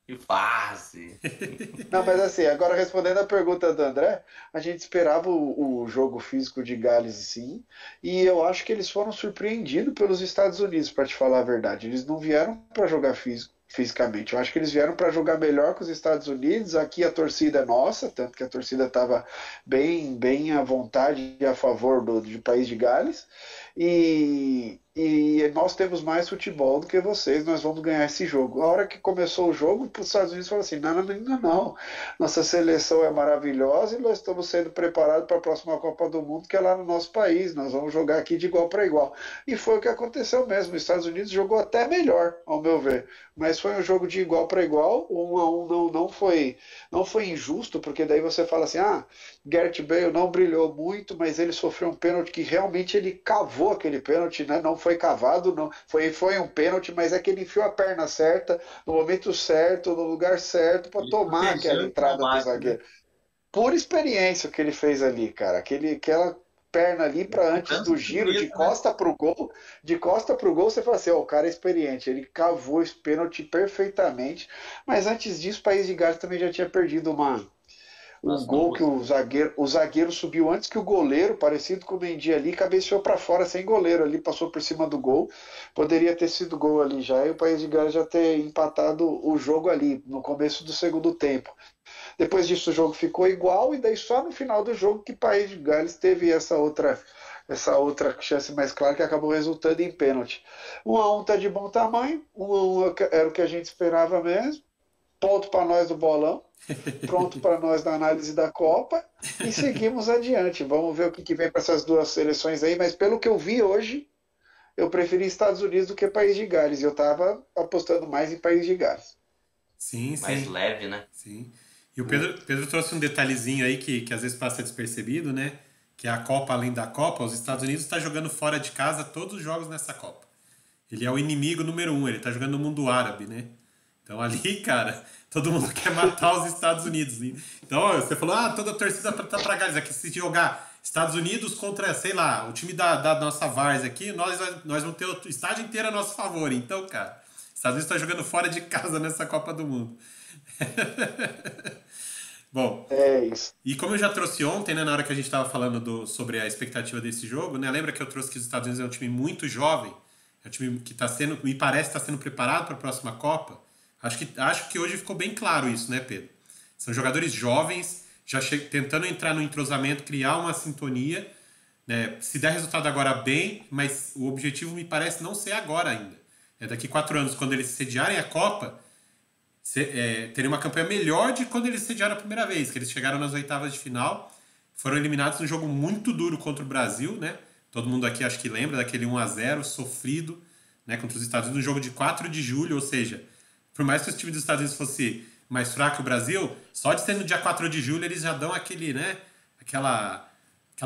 Que fase! Não, mas assim, agora respondendo a pergunta do André, a gente esperava o jogo físico de Gales, sim, e eu acho que eles foram surpreendidos pelos Estados Unidos, para te falar a verdade. Eles não vieram para jogar fisicamente. Eu acho que eles vieram para jogar melhor que os Estados Unidos. Aqui a torcida é nossa, tanto que a torcida estava bem à vontade e a favor do país de Gales. E nós temos mais futebol do que vocês, nós vamos ganhar esse jogo. A hora que começou o jogo, os Estados Unidos falaram assim: não, não, ainda não. Nossa seleção é maravilhosa e nós estamos sendo preparados para a próxima Copa do Mundo, que é lá no nosso país. Nós vamos jogar aqui de igual para igual. E foi o que aconteceu mesmo. Os Estados Unidos jogou até melhor, ao meu ver. Mas foi um jogo de igual para igual. 1-1 não foi injusto, porque daí você fala assim: ah, Gareth Bale não brilhou muito, mas ele sofreu um pênalti que realmente ele cavou aquele pênalti, né? Não foi cavado, não foi um pênalti, mas é que ele enfiou a perna certa, no momento certo, no lugar certo, para Ele tomar aquela protegeu o entrada do combate, né? zagueiro. Pura experiência o que ele fez ali, cara. Aquela perna ali para antes Tanto do de giro, bonito, né? de costa pro gol, você fala assim: ó, o cara é experiente, ele cavou esse pênalti perfeitamente. Mas antes disso, o País de Gales também já tinha perdido um As gol que duas. o zagueiro subiu antes que o goleiro, parecido com o Mendy ali, cabeceou para fora sem goleiro ali, passou por cima do gol. Poderia ter sido gol ali já e o País de Gales já ter empatado o jogo ali no começo do segundo tempo. Depois disso o jogo ficou igual e daí só no final do jogo que o País de Gales teve essa outra chance mais clara que acabou resultando em pênalti. 1-1 tá de bom tamanho, 1-1 era o que a gente esperava mesmo. Ponto para nós do bolão, pronto para nós na análise da Copa e seguimos adiante. Vamos ver o que vem para essas duas seleções aí, mas pelo que eu vi hoje, eu preferi Estados Unidos do que País de Gales. Eu estava apostando mais em País de Gales. Sim, Mais sim, leve, né? sim. E o Pedro trouxe um detalhezinho aí que às vezes passa despercebido, né? Que é a Copa além da Copa. Os Estados Unidos está jogando fora de casa todos os jogos nessa Copa. Ele é o inimigo número um, ele tá jogando no mundo árabe, né? Então ali, cara, todo mundo quer matar os Estados Unidos. Né? Então, você falou, toda a torcida tá pra Gales. Aqui se jogar Estados Unidos contra, sei lá, o time da nossa Várzea aqui, nós vamos ter o estádio inteiro a nosso favor. Então, cara, Estados Unidos tá jogando fora de casa nessa Copa do Mundo. Bom, É isso. e como eu já trouxe ontem, né, na hora que a gente estava falando sobre a expectativa desse jogo, né, lembra que eu trouxe que os Estados Unidos é um time muito jovem, é um time que está sendo, me parece, está sendo preparado para a próxima Copa. Acho que hoje ficou bem claro isso, né, Pedro? São jogadores jovens, já tentando entrar no entrosamento, criar uma sintonia, né? Se der resultado agora, bem, mas o objetivo me parece não ser agora ainda. É daqui 4 anos, quando eles sediarem a Copa, terem uma campanha melhor de quando eles sediaram a primeira vez, que eles chegaram nas oitavas de final, foram eliminados num jogo muito duro contra o Brasil, né? Todo mundo aqui acho que lembra daquele 1-0 sofrido, né, contra os Estados Unidos, no jogo de 4 de julho, ou seja, por mais que o time dos Estados Unidos fosse mais fraco que o Brasil, só de ser no dia 4 de julho eles já dão aquele, né, aquela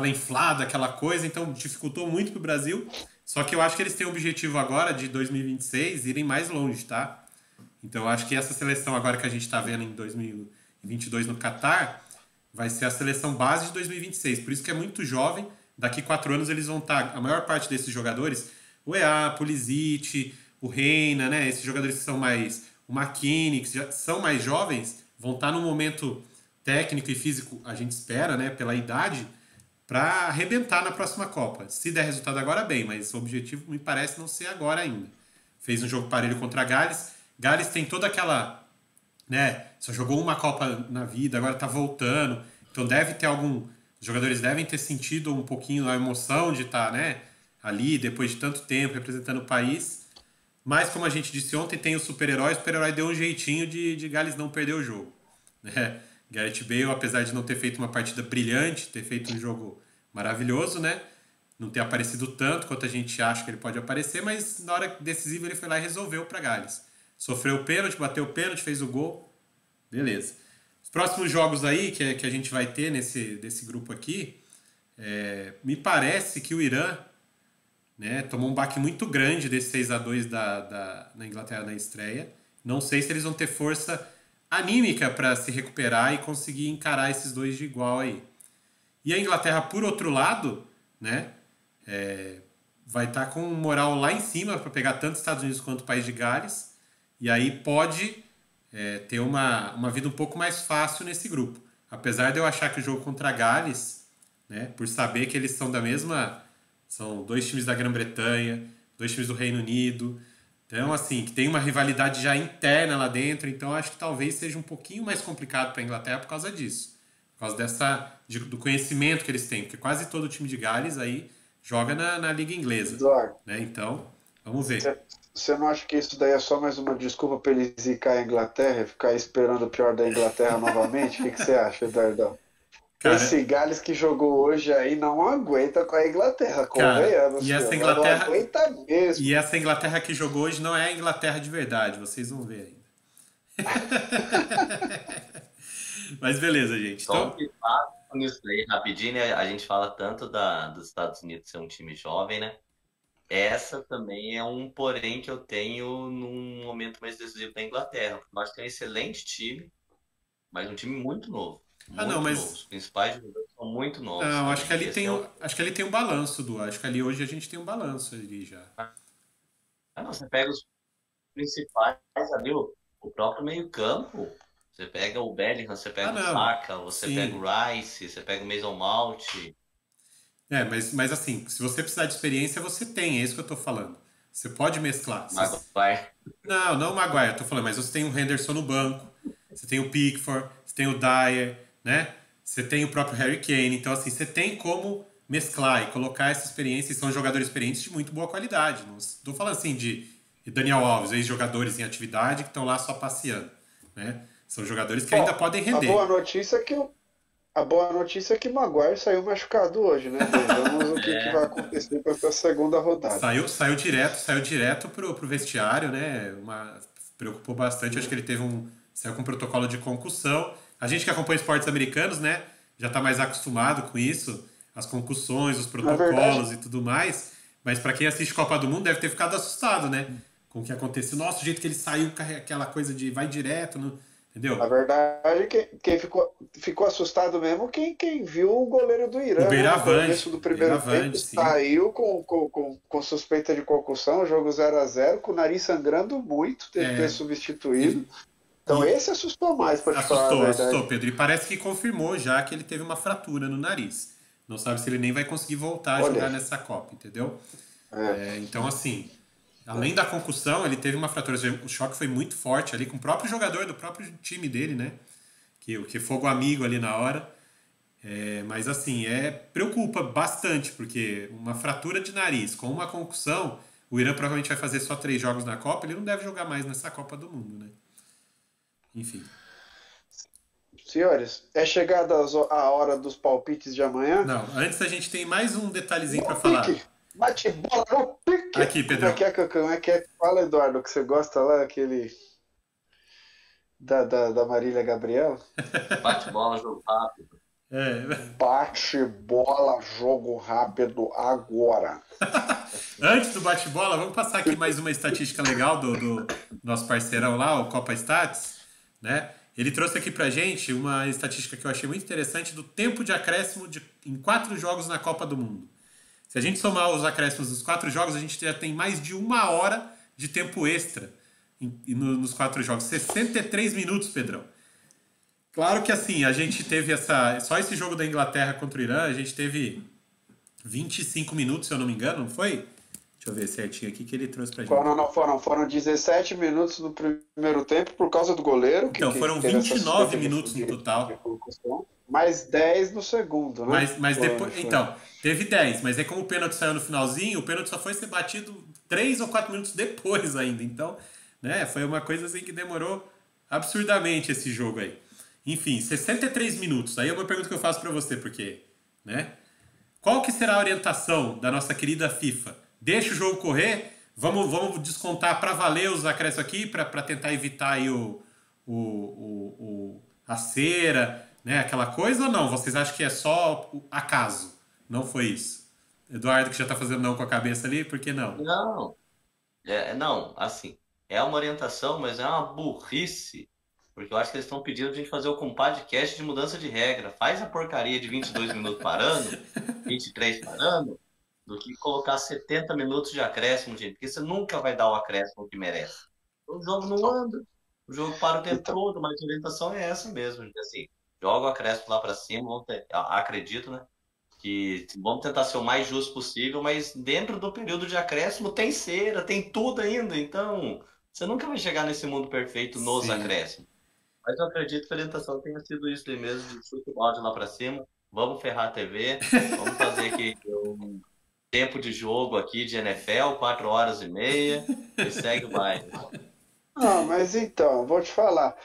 inflada, aquela coisa, então dificultou muito pro Brasil. Só que eu acho que eles têm o objetivo agora de 2026 irem mais longe, tá? Então eu acho que essa seleção agora que a gente está vendo em 2022 no Catar vai ser a seleção base de 2026. Por isso que é muito jovem. Daqui 4 anos eles vão estar, a maior parte desses jogadores, o EA, Pulisic, o Reina, né? Esses jogadores que são mais, o McKinney, que já são mais jovens, vão estar num momento técnico e físico, a gente espera, né? Pela idade, para arrebentar na próxima Copa. Se der resultado agora, bem, mas o objetivo me parece não ser agora ainda. Fez um jogo parelho contra a Gales. Gales tem toda aquela, né? Só jogou uma Copa na vida, agora tá voltando. Então deve ter os jogadores devem ter sentido um pouquinho a emoção de estar, né, ali depois de tanto tempo representando o país. Mas como a gente disse ontem, tem o super-herói deu um jeitinho de Gales não perder o jogo, né? Gareth Bale, apesar de não ter feito uma partida brilhante, ter feito um jogo maravilhoso, né? não ter aparecido tanto quanto a gente acha que ele pode aparecer, mas na hora decisiva ele foi lá e resolveu para Gales. Sofreu o pênalti, bateu o pênalti, fez o gol. Beleza. Os próximos jogos aí que a gente vai ter desse grupo aqui, me parece que o Irã, né, tomou um baque muito grande desse 6-2 na Inglaterra na estreia. Não sei se eles vão ter força anímica para se recuperar e conseguir encarar esses dois de igual aí. E a Inglaterra, por outro lado, né, vai estar com moral lá em cima para pegar tanto os Estados Unidos quanto o País de Gales. E aí pode ter uma vida um pouco mais fácil nesse grupo. Apesar de eu achar que o jogo contra a Gales, né, por saber que eles são da mesma... São 2 times da Grã-Bretanha, 2 times do Reino Unido. Então, assim, que tem uma rivalidade já interna lá dentro. Então, acho que talvez seja um pouquinho mais complicado para a Inglaterra por causa disso. Por causa do conhecimento que eles têm. Porque quase todo time de Gales aí joga na Liga Inglesa. Eduardo, Né? Então, vamos ver. você não acha que isso daí é só mais uma desculpa para ele zicar a Inglaterra e ficar esperando o pior da Inglaterra novamente? O que você acha, Eduardo? Cara, Esse Gales que jogou hoje aí não aguenta com a Inglaterra, convenhamos. E essa Não Inglaterra, aguenta mesmo. e essa Inglaterra que jogou hoje não é a Inglaterra de verdade, vocês vão ver ainda. Mas beleza, gente. Só Então, um fato nisso aí, rapidinho, né? A gente fala tanto dos Estados Unidos ser um time jovem, né? Essa também é um porém que eu tenho num momento mais decisivo da Inglaterra. Nós temos um excelente time, mas um time muito novo. Muito não, novo. mas Os principais jogadores são muito novos não, também. acho que ali Esse tem, é o... acho que ali tem um balanço, Du. Acho que ali hoje a gente tem um balanço ali já. Não, você pega os principais ali, o próprio meio-campo. Você pega o Bellingham, você pega o Não. Saka, você Sim. pega o Rice, você pega o Mason Mount. Mas assim, se você precisar de experiência, você tem, é isso que eu tô falando. Você pode mesclar. Maguire. Não o Maguire, eu tô falando, mas você tem o Henderson no banco, você tem o Pickford, você tem o Dyer, né? Você tem o próprio Harry Kane. Então, assim, você tem como mesclar e colocar essa experiência, e são jogadores experientes de muito boa qualidade. Não estou falando assim de Daniel Alves, ex-jogadores em atividade que estão lá só passeando, né? São jogadores que ainda podem render. A boa notícia é que o Maguire saiu machucado hoje, né? Vejamos o que vai acontecer com essa segunda rodada. Saiu direto pro vestiário, né? Preocupou bastante, acho que ele saiu com um protocolo de concussão. A gente que acompanha esportes americanos, né? Já está mais acostumado com isso, as concussões, os protocolos e tudo mais. Mas para quem assiste Copa do Mundo deve ter ficado assustado, né? Com o que aconteceu. Nossa, o jeito que ele saiu, aquela coisa de vai direto, entendeu? Na verdade, quem ficou assustado mesmo, quem viu o goleiro do Irã, o Beiravante, no começo do primeiro tempo, saiu com suspeita de concussão, jogo 0-0, com o nariz sangrando muito, teve que ser substituído. Então esse assustou mais, para te falar a verdade. Assustou, Pedro. E parece que confirmou já que ele teve uma fratura no nariz. Não sabe se ele nem vai conseguir voltar a jogar nessa Copa, entendeu? Então, assim, além da concussão, ele teve uma fratura. O choque foi muito forte ali com o próprio jogador do próprio time dele, né? Que fogo amigo ali na hora. Mas, assim, preocupa bastante, porque uma fratura de nariz com uma concussão, o Irã provavelmente vai fazer só 3 jogos na Copa, ele não deve jogar mais nessa Copa do Mundo, né? Enfim. Senhores, é chegada a hora dos palpites de amanhã? Não, antes a gente tem mais um detalhezinho para falar. Bate bola no pique! Aqui, Pedro. Como é que é? Fala, Eduardo, que você gosta lá, aquele... Da Marília Gabriela? Bate bola, jogo rápido. Bate bola, jogo rápido agora. Antes do bate-bola, vamos passar aqui mais uma estatística legal do nosso parceirão lá, o Copa Stats, né? Ele trouxe aqui pra gente uma estatística que eu achei muito interessante do tempo de acréscimo em 4 jogos na Copa do Mundo. Se a gente somar os acréscimos dos 4 jogos, a gente já tem mais de 1 hora de tempo extra nos 4 jogos. 63 minutos, Pedrão. Claro que assim, a gente teve só esse jogo da Inglaterra contra o Irã, a gente teve 25 minutos, se eu não me engano, não foi? Deixa eu ver certinho aqui que ele trouxe pra gente. Foram 17 minutos no primeiro tempo por causa do goleiro. Então, foram 29 minutos no total. Mais 10 no segundo, né? Mas depois. Então, teve 10, mas como o pênalti saiu no finalzinho, o pênalti só foi ser batido 3 ou 4 minutos depois ainda. Então, né, foi uma coisa assim que demorou absurdamente esse jogo aí. Enfim, 63 minutos. Aí é uma pergunta que eu faço pra você, porque, né? qual que será a orientação da nossa querida FIFA? Deixa o jogo correr, vamos descontar para valer os acréscimos aqui, para tentar evitar aí a cera, né, aquela coisa, ou não? Vocês acham que é só acaso? Não foi isso? Eduardo, que já tá fazendo não com a cabeça ali, por que não? Não, não, assim, é uma orientação, mas é uma burrice, porque eu acho que eles estão pedindo a gente fazer o podcast de mudança de regra. Faz a porcaria de 22 minutos parando, 23 parando, do que colocar 70 minutos de acréscimo, gente, porque você nunca vai dar o acréscimo que merece. O jogo não anda, o jogo para o tempo Então, todo, mas a orientação é essa mesmo, gente, assim, joga o acréscimo lá para cima, acredito, né? Que vamos tentar ser o mais justo possível, mas dentro do período de acréscimo tem cera, tem tudo ainda, então você nunca vai chegar nesse mundo perfeito nos Sim. acréscimos. Mas eu acredito que a orientação tenha sido isso daí mesmo, de chute o balde lá pra cima, vamos ferrar a TV, vamos fazer aqui um tempo de jogo aqui de NFL, 4 horas e meia, e segue o baile. ah, mas então, vou te falar.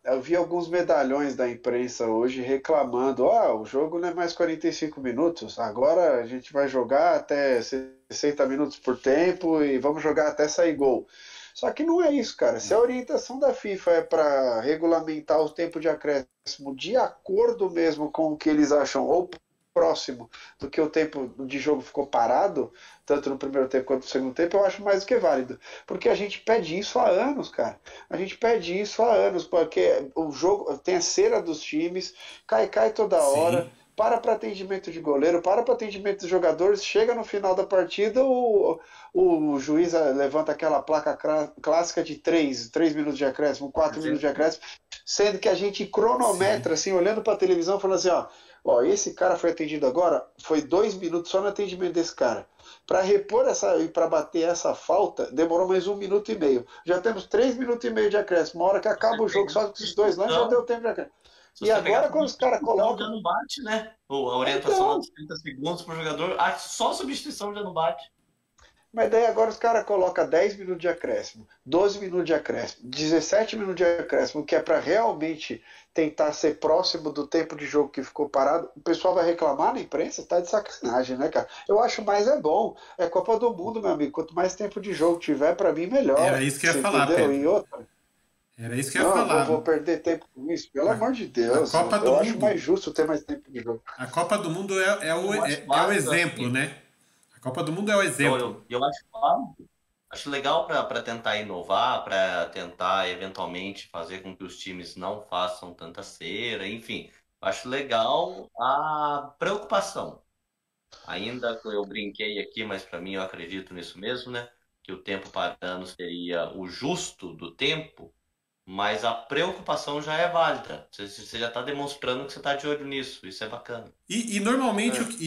Eu vi alguns medalhões da imprensa hoje reclamando: o jogo não é mais 45 minutos, agora a gente vai jogar até 60 minutos por tempo e vamos jogar até sair gol. Só que não é isso, cara. Se a orientação da FIFA é para regulamentar o tempo de acréscimo de acordo mesmo com o que eles acham, ou próximo do que o tempo de jogo ficou parado, tanto no primeiro tempo quanto no segundo tempo, eu acho mais do que válido. Porque a gente pede isso há anos, cara. A gente pede isso há anos, porque o jogo tem a cera dos times, cai toda hora. Sim. Para atendimento de goleiro, para atendimento dos jogadores, chega no final da partida, o juiz levanta aquela placa clássica de 3 minutos de acréscimo, 4 Mas minutos de acréscimo, sendo que a gente cronometra, Sim. assim, olhando para a televisão, falando assim, esse cara foi atendido agora, foi 2 minutos só no atendimento desse cara. Para repor essa e para bater essa falta, demorou mais 1 minuto e meio. Já temos 3 minutos e meio de acréscimo. Uma hora que acaba você o jogo, pegar só que esses dois lances já deu tempo de acréscimo. Se E você pegar agora, quando os caras substituição, já colocam. não bate, né? Ou a orientação lá Então, dos 30 segundos pro jogador, só substituição já não bate. mas daí agora os caras colocam 10 minutos de acréscimo, 12 minutos de acréscimo, 17 minutos de acréscimo, que é para realmente tentar ser próximo do tempo de jogo que ficou parado. O pessoal vai reclamar na imprensa? Tá de sacanagem, né, cara? Eu acho mais é bom. É Copa do Mundo, meu amigo. Quanto mais tempo de jogo tiver, para mim, Era melhor. isso que eu ia Você falar, entendeu? Pedro. E outra, Era isso que eu ia não, falar. vou perder tempo com isso. Pelo A, amor de a Deus. Copa do Eu acho mais Mundo. justo ter mais tempo de jogo. A Copa do Mundo é o, Eu acho é o válido, exemplo, assim. né? A Copa do Mundo é o exemplo. Eu acho válido. Acho legal para tentar inovar, para tentar eventualmente fazer com que os times não façam tanta cera, enfim. Acho legal a preocupação. Ainda que eu brinquei aqui, mas para mim eu acredito nisso mesmo, né? Que o tempo parando seria o justo do tempo, mas a preocupação já é válida. Você já está demonstrando que você está de olho nisso. Isso é bacana.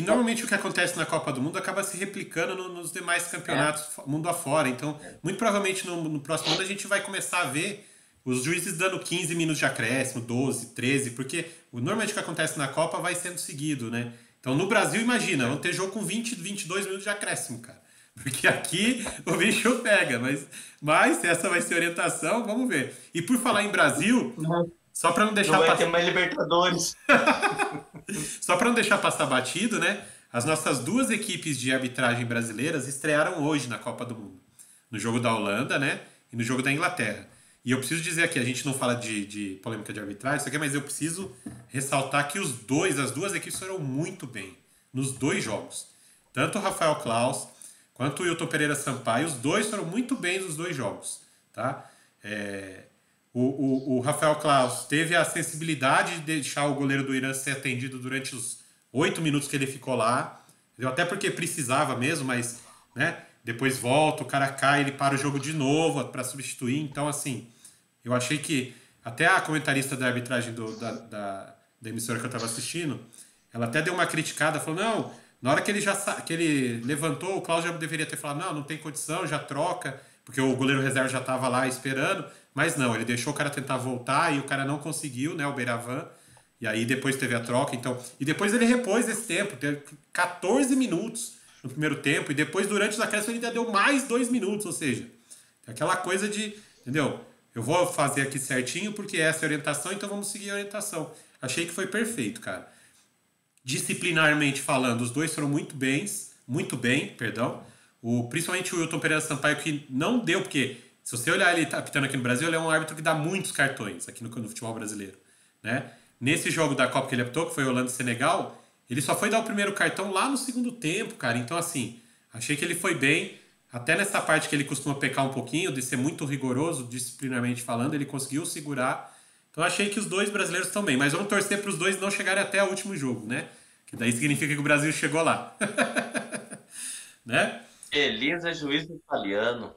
Normalmente o que acontece na Copa do Mundo acaba se replicando nos demais É, campeonatos mundo afora. Então, é. muito provavelmente no próximo ano a gente vai começar a ver os juízes dando 15 minutos de acréscimo, 12, 13, porque normalmente o que acontece na Copa vai sendo seguido, né? Então, no Brasil, imagina, vão ter jogo com 20, 22 minutos de acréscimo, cara. Porque aqui o bicho pega, mas se essa vai ser a orientação, vamos ver. E por falar em Brasil, Não, só para não não deixar vai ter passar. mais Libertadores. Só para não deixar passar batido, né? As nossas duas equipes de arbitragem brasileiras estrearam hoje na Copa do Mundo. No jogo da Holanda, né? E no jogo da Inglaterra. E eu preciso dizer aqui, a gente não fala de polêmica de arbitragem, isso aqui, mas eu preciso ressaltar que as duas equipes foram muito bem nos dois jogos. Tanto o Rafael Claus quanto o Hilton Pereira Sampaio, os dois foram muito bem nos dois jogos, tá? O Rafael Claus teve a sensibilidade de deixar o goleiro do Irã ser atendido durante os 8 minutos que ele ficou lá. Entendeu? Até porque precisava mesmo, mas né, depois volta, o cara cai, ele para o jogo de novo para substituir. Então, assim, eu achei que até a comentarista da arbitragem da emissora que eu estava assistindo, ela até deu uma criticada, falou, não, na hora que ele levantou, o Klaus já deveria ter falado, não tem condição, já troca, porque o goleiro reserva já estava lá esperando, mas não, ele deixou o cara tentar voltar e o cara não conseguiu, né, o Beiravan, e aí depois teve a troca, então, e depois ele repôs esse tempo, teve 14 minutos no primeiro tempo, e depois durante os acréscimos ele ainda deu mais 2 minutos, ou seja, aquela coisa de, entendeu? Eu vou fazer aqui certinho porque essa é a orientação, então vamos seguir a orientação. Achei que foi perfeito, cara. disciplinarmente falando, os dois foram muito bem, perdão. Principalmente o Wilton Pereira Sampaio, que não deu, porque se você olhar ele apitando aqui no Brasil, ele é um árbitro que dá muitos cartões aqui no futebol brasileiro, né? Nesse jogo da Copa que ele apitou, que foi Holanda e Senegal, ele só foi dar o primeiro cartão lá no segundo tempo, cara. Então, assim, achei que ele foi bem. Até nessa parte que ele costuma pecar um pouquinho, de ser muito rigoroso, disciplinarmente falando, ele conseguiu segurar. Então, achei que os dois brasileiros estão bem. Mas vamos torcer para os dois não chegarem até o último jogo, né? Que daí significa que o Brasil chegou lá. Né? Elisa é juiz italiano.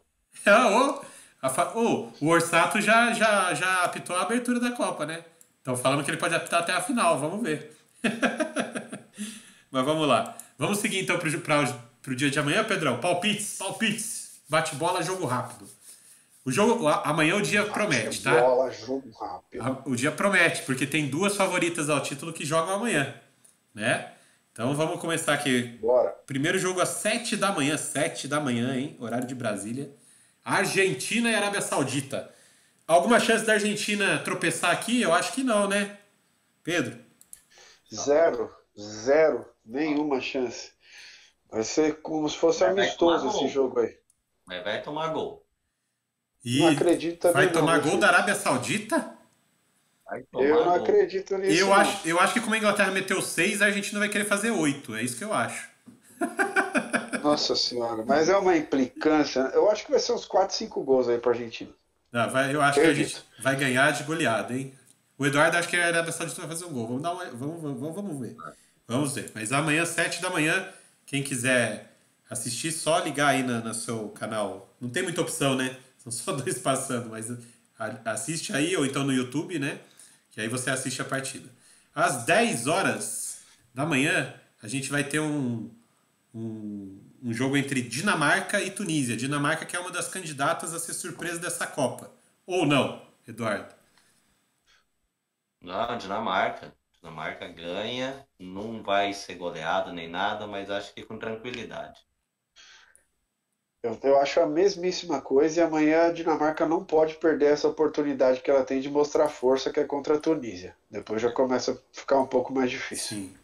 O Orsato já apitou a abertura da Copa, né? Estão falando que ele pode apitar até a final, vamos ver. Mas vamos lá. Vamos seguir então pro dia de amanhã, Pedrão. Palpites. Bate-bola, jogo rápido. Amanhã o dia promete, tá? Bate-bola, jogo rápido. O dia promete, porque tem duas favoritas ao título que jogam amanhã, né? Então vamos começar aqui. Bora. Primeiro jogo às 7 da manhã, hein? Horário de Brasília. Argentina e Arábia Saudita. Alguma chance da Argentina tropeçar aqui? Eu acho que não, né? Pedro? Zero. Nenhuma chance. Vai ser como se fosse amistoso esse jogo aí. Mas vai tomar gol. Não acredito também. Vai tomar gol da Arábia Saudita? Eu não acredito nisso. Eu acho que como a Inglaterra meteu 6, a Argentina vai querer fazer 8. É isso que eu acho. Nossa senhora, mas é uma implicância. Eu acho que vai ser uns 4, 5 gols aí pra Argentina. Eu acho que a gente vai ganhar de goleada, hein? O Eduardo acho que a Arábia Saudita vai fazer um gol. Vamos ver. Vamos ver. Mas amanhã, 7 da manhã, quem quiser assistir, só ligar aí no seu canal. Não tem muita opção, né? São só 2 passando, mas assiste aí, ou então no YouTube, né? Que aí você assiste a partida. Às 10 horas da manhã, a gente vai ter um jogo entre Dinamarca e Tunísia. Dinamarca que é uma das candidatas a ser surpresa dessa Copa. Ou não, Eduardo? Não, Dinamarca. Dinamarca ganha, não vai ser goleado nem nada, mas acho que com tranquilidade. Eu acho a mesmíssima coisa e amanhã a Dinamarca não pode perder essa oportunidade que ela tem de mostrar força que é contra a Tunísia. Depois já começa a ficar um pouco mais difícil. Sim.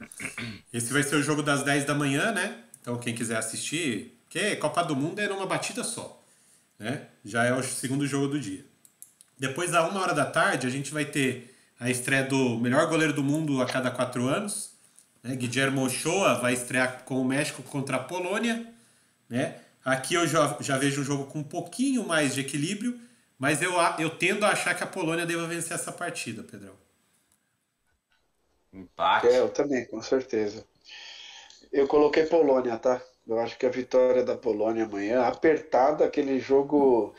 Esse vai ser o jogo das 10 da manhã, né? Então quem quiser assistir, porque Copa do Mundo é numa batida só, né? Já é o segundo jogo do dia. Depois, à 1 hora da tarde, a gente vai ter a estreia do melhor goleiro do mundo a cada 4 anos, né? Guillermo Ochoa vai estrear com o México contra a Polônia, né? Aqui eu já vejo um jogo com um pouquinho mais de equilíbrio, mas eu tendo a achar que a Polônia deva vencer essa partida, Pedrão. Empate. Eu também, com certeza. Eu coloquei Polônia, tá? Eu acho que a vitória da Polônia amanhã, apertada, aquele jogo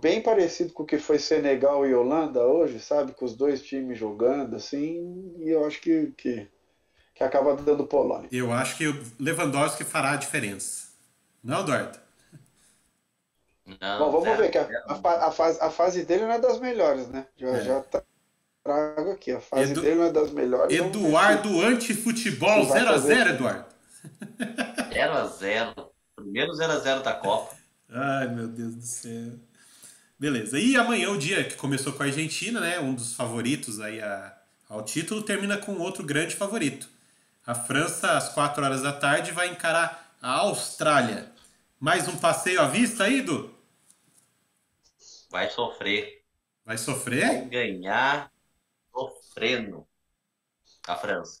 bem parecido com o que foi Senegal e Holanda hoje, sabe? Com os dois times jogando, assim, e eu acho que acaba dando Polônia. Eu acho que o Lewandowski fará a diferença. Não, Eduardo? Não, Bom, vamos ver que a fase dele não é das melhores, né? Já trago aqui, a fase dele não é das melhores. Eduardo anti-futebol 0x0, Eduardo. 0x0. Primeiro 0x0 da Copa. Ai, meu Deus do céu. Beleza. E amanhã, o dia que começou com a Argentina, né? Um dos favoritos aí ao título, termina com outro grande favorito. A França, às 4 horas da tarde, vai encarar a Austrália. Mais um passeio à vista aí, Du? Vai sofrer. Vai sofrer? Vai ganhar sofrendo a França.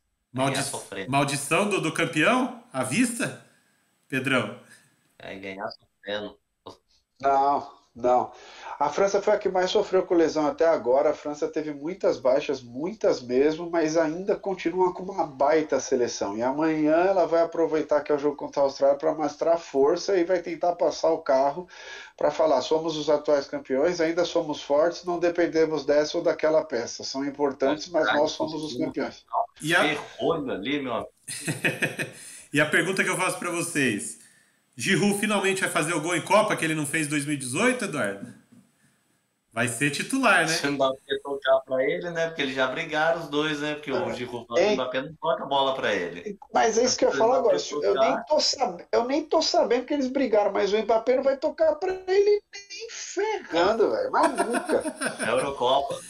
Maldição do campeão à vista, Pedrão? Vai ganhar sofrendo. Não. A França foi a que mais sofreu com lesão até agora. A França teve muitas baixas, muitas mesmo, mas ainda continua com uma baita seleção. E amanhã ela vai aproveitar que é o jogo contra a Austrália para mostrar força e vai tentar passar o carro para falar: somos os atuais campeões, ainda somos fortes, não dependemos dessa ou daquela peça. São importantes, mas nós somos os campeões. Ferrolho ali, meu amigo. E a pergunta que eu faço para vocês: Giroud finalmente vai fazer o gol em Copa que ele não fez em 2018, Eduardo? Vai ser titular, né? Se o Mbappé tocar pra ele, né? Porque eles já brigaram os dois, né? Porque o Giroud fala que o Mbappé não toca a bola pra ele. Mas é isso que eu falo agora. Eu nem tô sabendo que eles brigaram, mas o Mbappé não vai tocar pra ele nem ferrando, velho. Mas nunca. É a Eurocopa.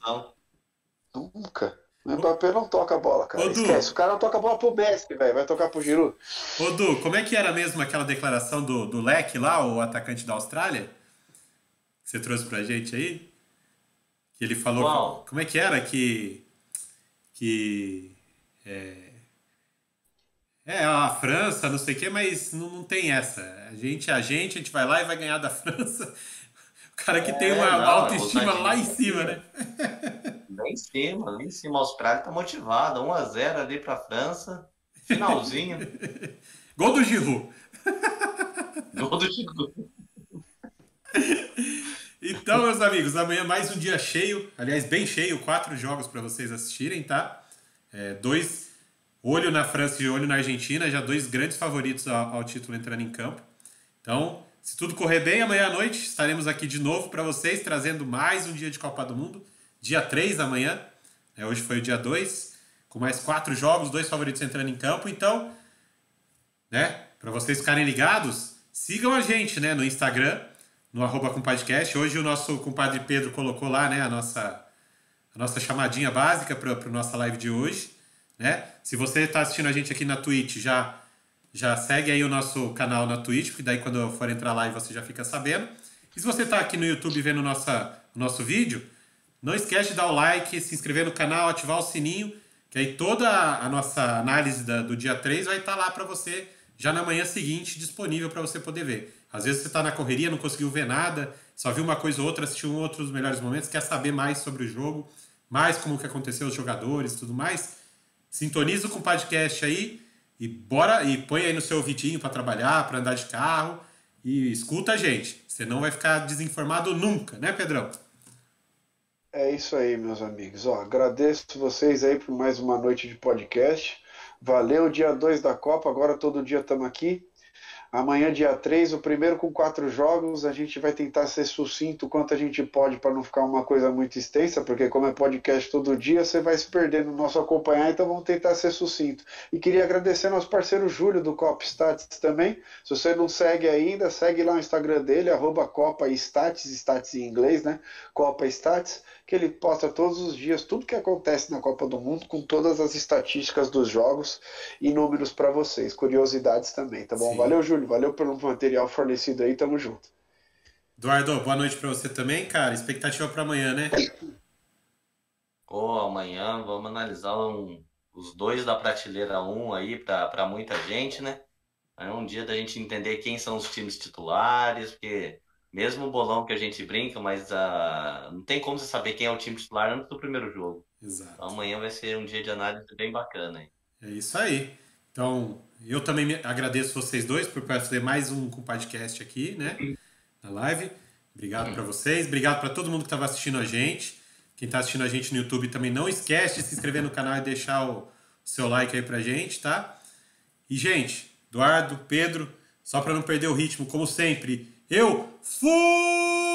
Não. Nunca. O Mbappé não toca a bola, cara. Ô, Du. Esquece. O cara não toca a bola pro Messi, velho. Vai tocar pro Giroud. Ô, Du, como é que era mesmo aquela declaração do Leque lá, o atacante da Austrália? Que você trouxe pra gente aí? Que ele falou... Qual? Como é que era que a França, não sei o quê, mas não tem essa. A gente vai lá e vai ganhar da França. O cara que tem uma Não, autoestima lá em cima, ousadia. né? Lá em cima, lá em cima. A Austrália tá motivada. 1-0 ali pra França. Finalzinho. Gol do Giroud. Gol do Giroud. Então, meus amigos, amanhã mais um dia cheio. Aliás, bem cheio. 4 jogos para vocês assistirem, tá? 2, olho na França e olho na Argentina. Já 2 grandes favoritos ao título entrando em campo. Então, se tudo correr bem, amanhã à noite estaremos aqui de novo para vocês, trazendo mais um dia de Copa do Mundo. Dia 3 amanhã. Hoje foi o dia 2. Com mais 4 jogos, 2 favoritos entrando em campo. Então, né, para vocês ficarem ligados, sigam a gente, né, no Instagram, no @compadcast. Hoje o nosso compadre Pedro colocou lá, né, a nossa chamadinha básica para a nossa live de hoje, né? Se você está assistindo a gente aqui na Twitch, já segue aí o nosso canal na Twitch, porque daí quando eu for entrar lá você já fica sabendo. E se você está aqui no YouTube vendo o nosso vídeo, não esquece de dar o like, se inscrever no canal, ativar o sininho, que aí toda a nossa análise do dia 3 vai estar lá para você já na manhã seguinte, disponível para você poder ver. Às vezes você está na correria, não conseguiu ver nada, só viu uma coisa ou outra, assistiu outros melhores momentos, quer saber mais sobre o jogo, mais como que aconteceu os jogadores e tudo mais. Sintoniza com o podcast aí e bora e põe aí no seu ouvidinho para trabalhar, para andar de carro e escuta a gente. Você não vai ficar desinformado nunca, né, Pedrão? É isso aí, meus amigos. Ó, agradeço vocês aí por mais uma noite de podcast. Valeu, dia 2 da Copa. Agora todo dia estamos aqui. Amanhã, dia 3, o primeiro com 4 jogos. A gente vai tentar ser sucinto o quanto a gente pode para não ficar uma coisa muito extensa, porque como é podcast todo dia, você vai se perder no nosso acompanhar, então vamos tentar ser sucinto. E queria agradecer nosso parceiro Júlio do Copa Stats também. Se você não segue ainda, segue lá o Instagram dele, @Copa Stats, Stats em inglês, né? Copa Stats, que ele posta todos os dias tudo que acontece na Copa do Mundo, com todas as estatísticas dos jogos e números para vocês, curiosidades também, tá bom? Sim. Valeu, Júlio, valeu pelo material fornecido aí, tamo junto. Eduardo, boa noite para você também, cara. Expectativa para amanhã, né? Amanhã vamos analisar os 2 da prateleira 1 aí para muita gente, né? É um dia da gente entender quem são os times titulares, porque mesmo o bolão que a gente brinca, mas não tem como você saber quem é o time titular antes do primeiro jogo. Exato. Então amanhã vai ser um dia de análise bem bacana aí. É isso aí. Então, eu também agradeço vocês dois por fazer mais um podcast aqui, né? Na live. Obrigado para vocês. Obrigado para todo mundo que estava assistindo a gente. Quem está assistindo a gente no YouTube também não esquece de se inscrever no canal e deixar o seu like aí pra gente, tá? E, gente, Eduardo, Pedro, só para não perder o ritmo, como sempre, eu fui!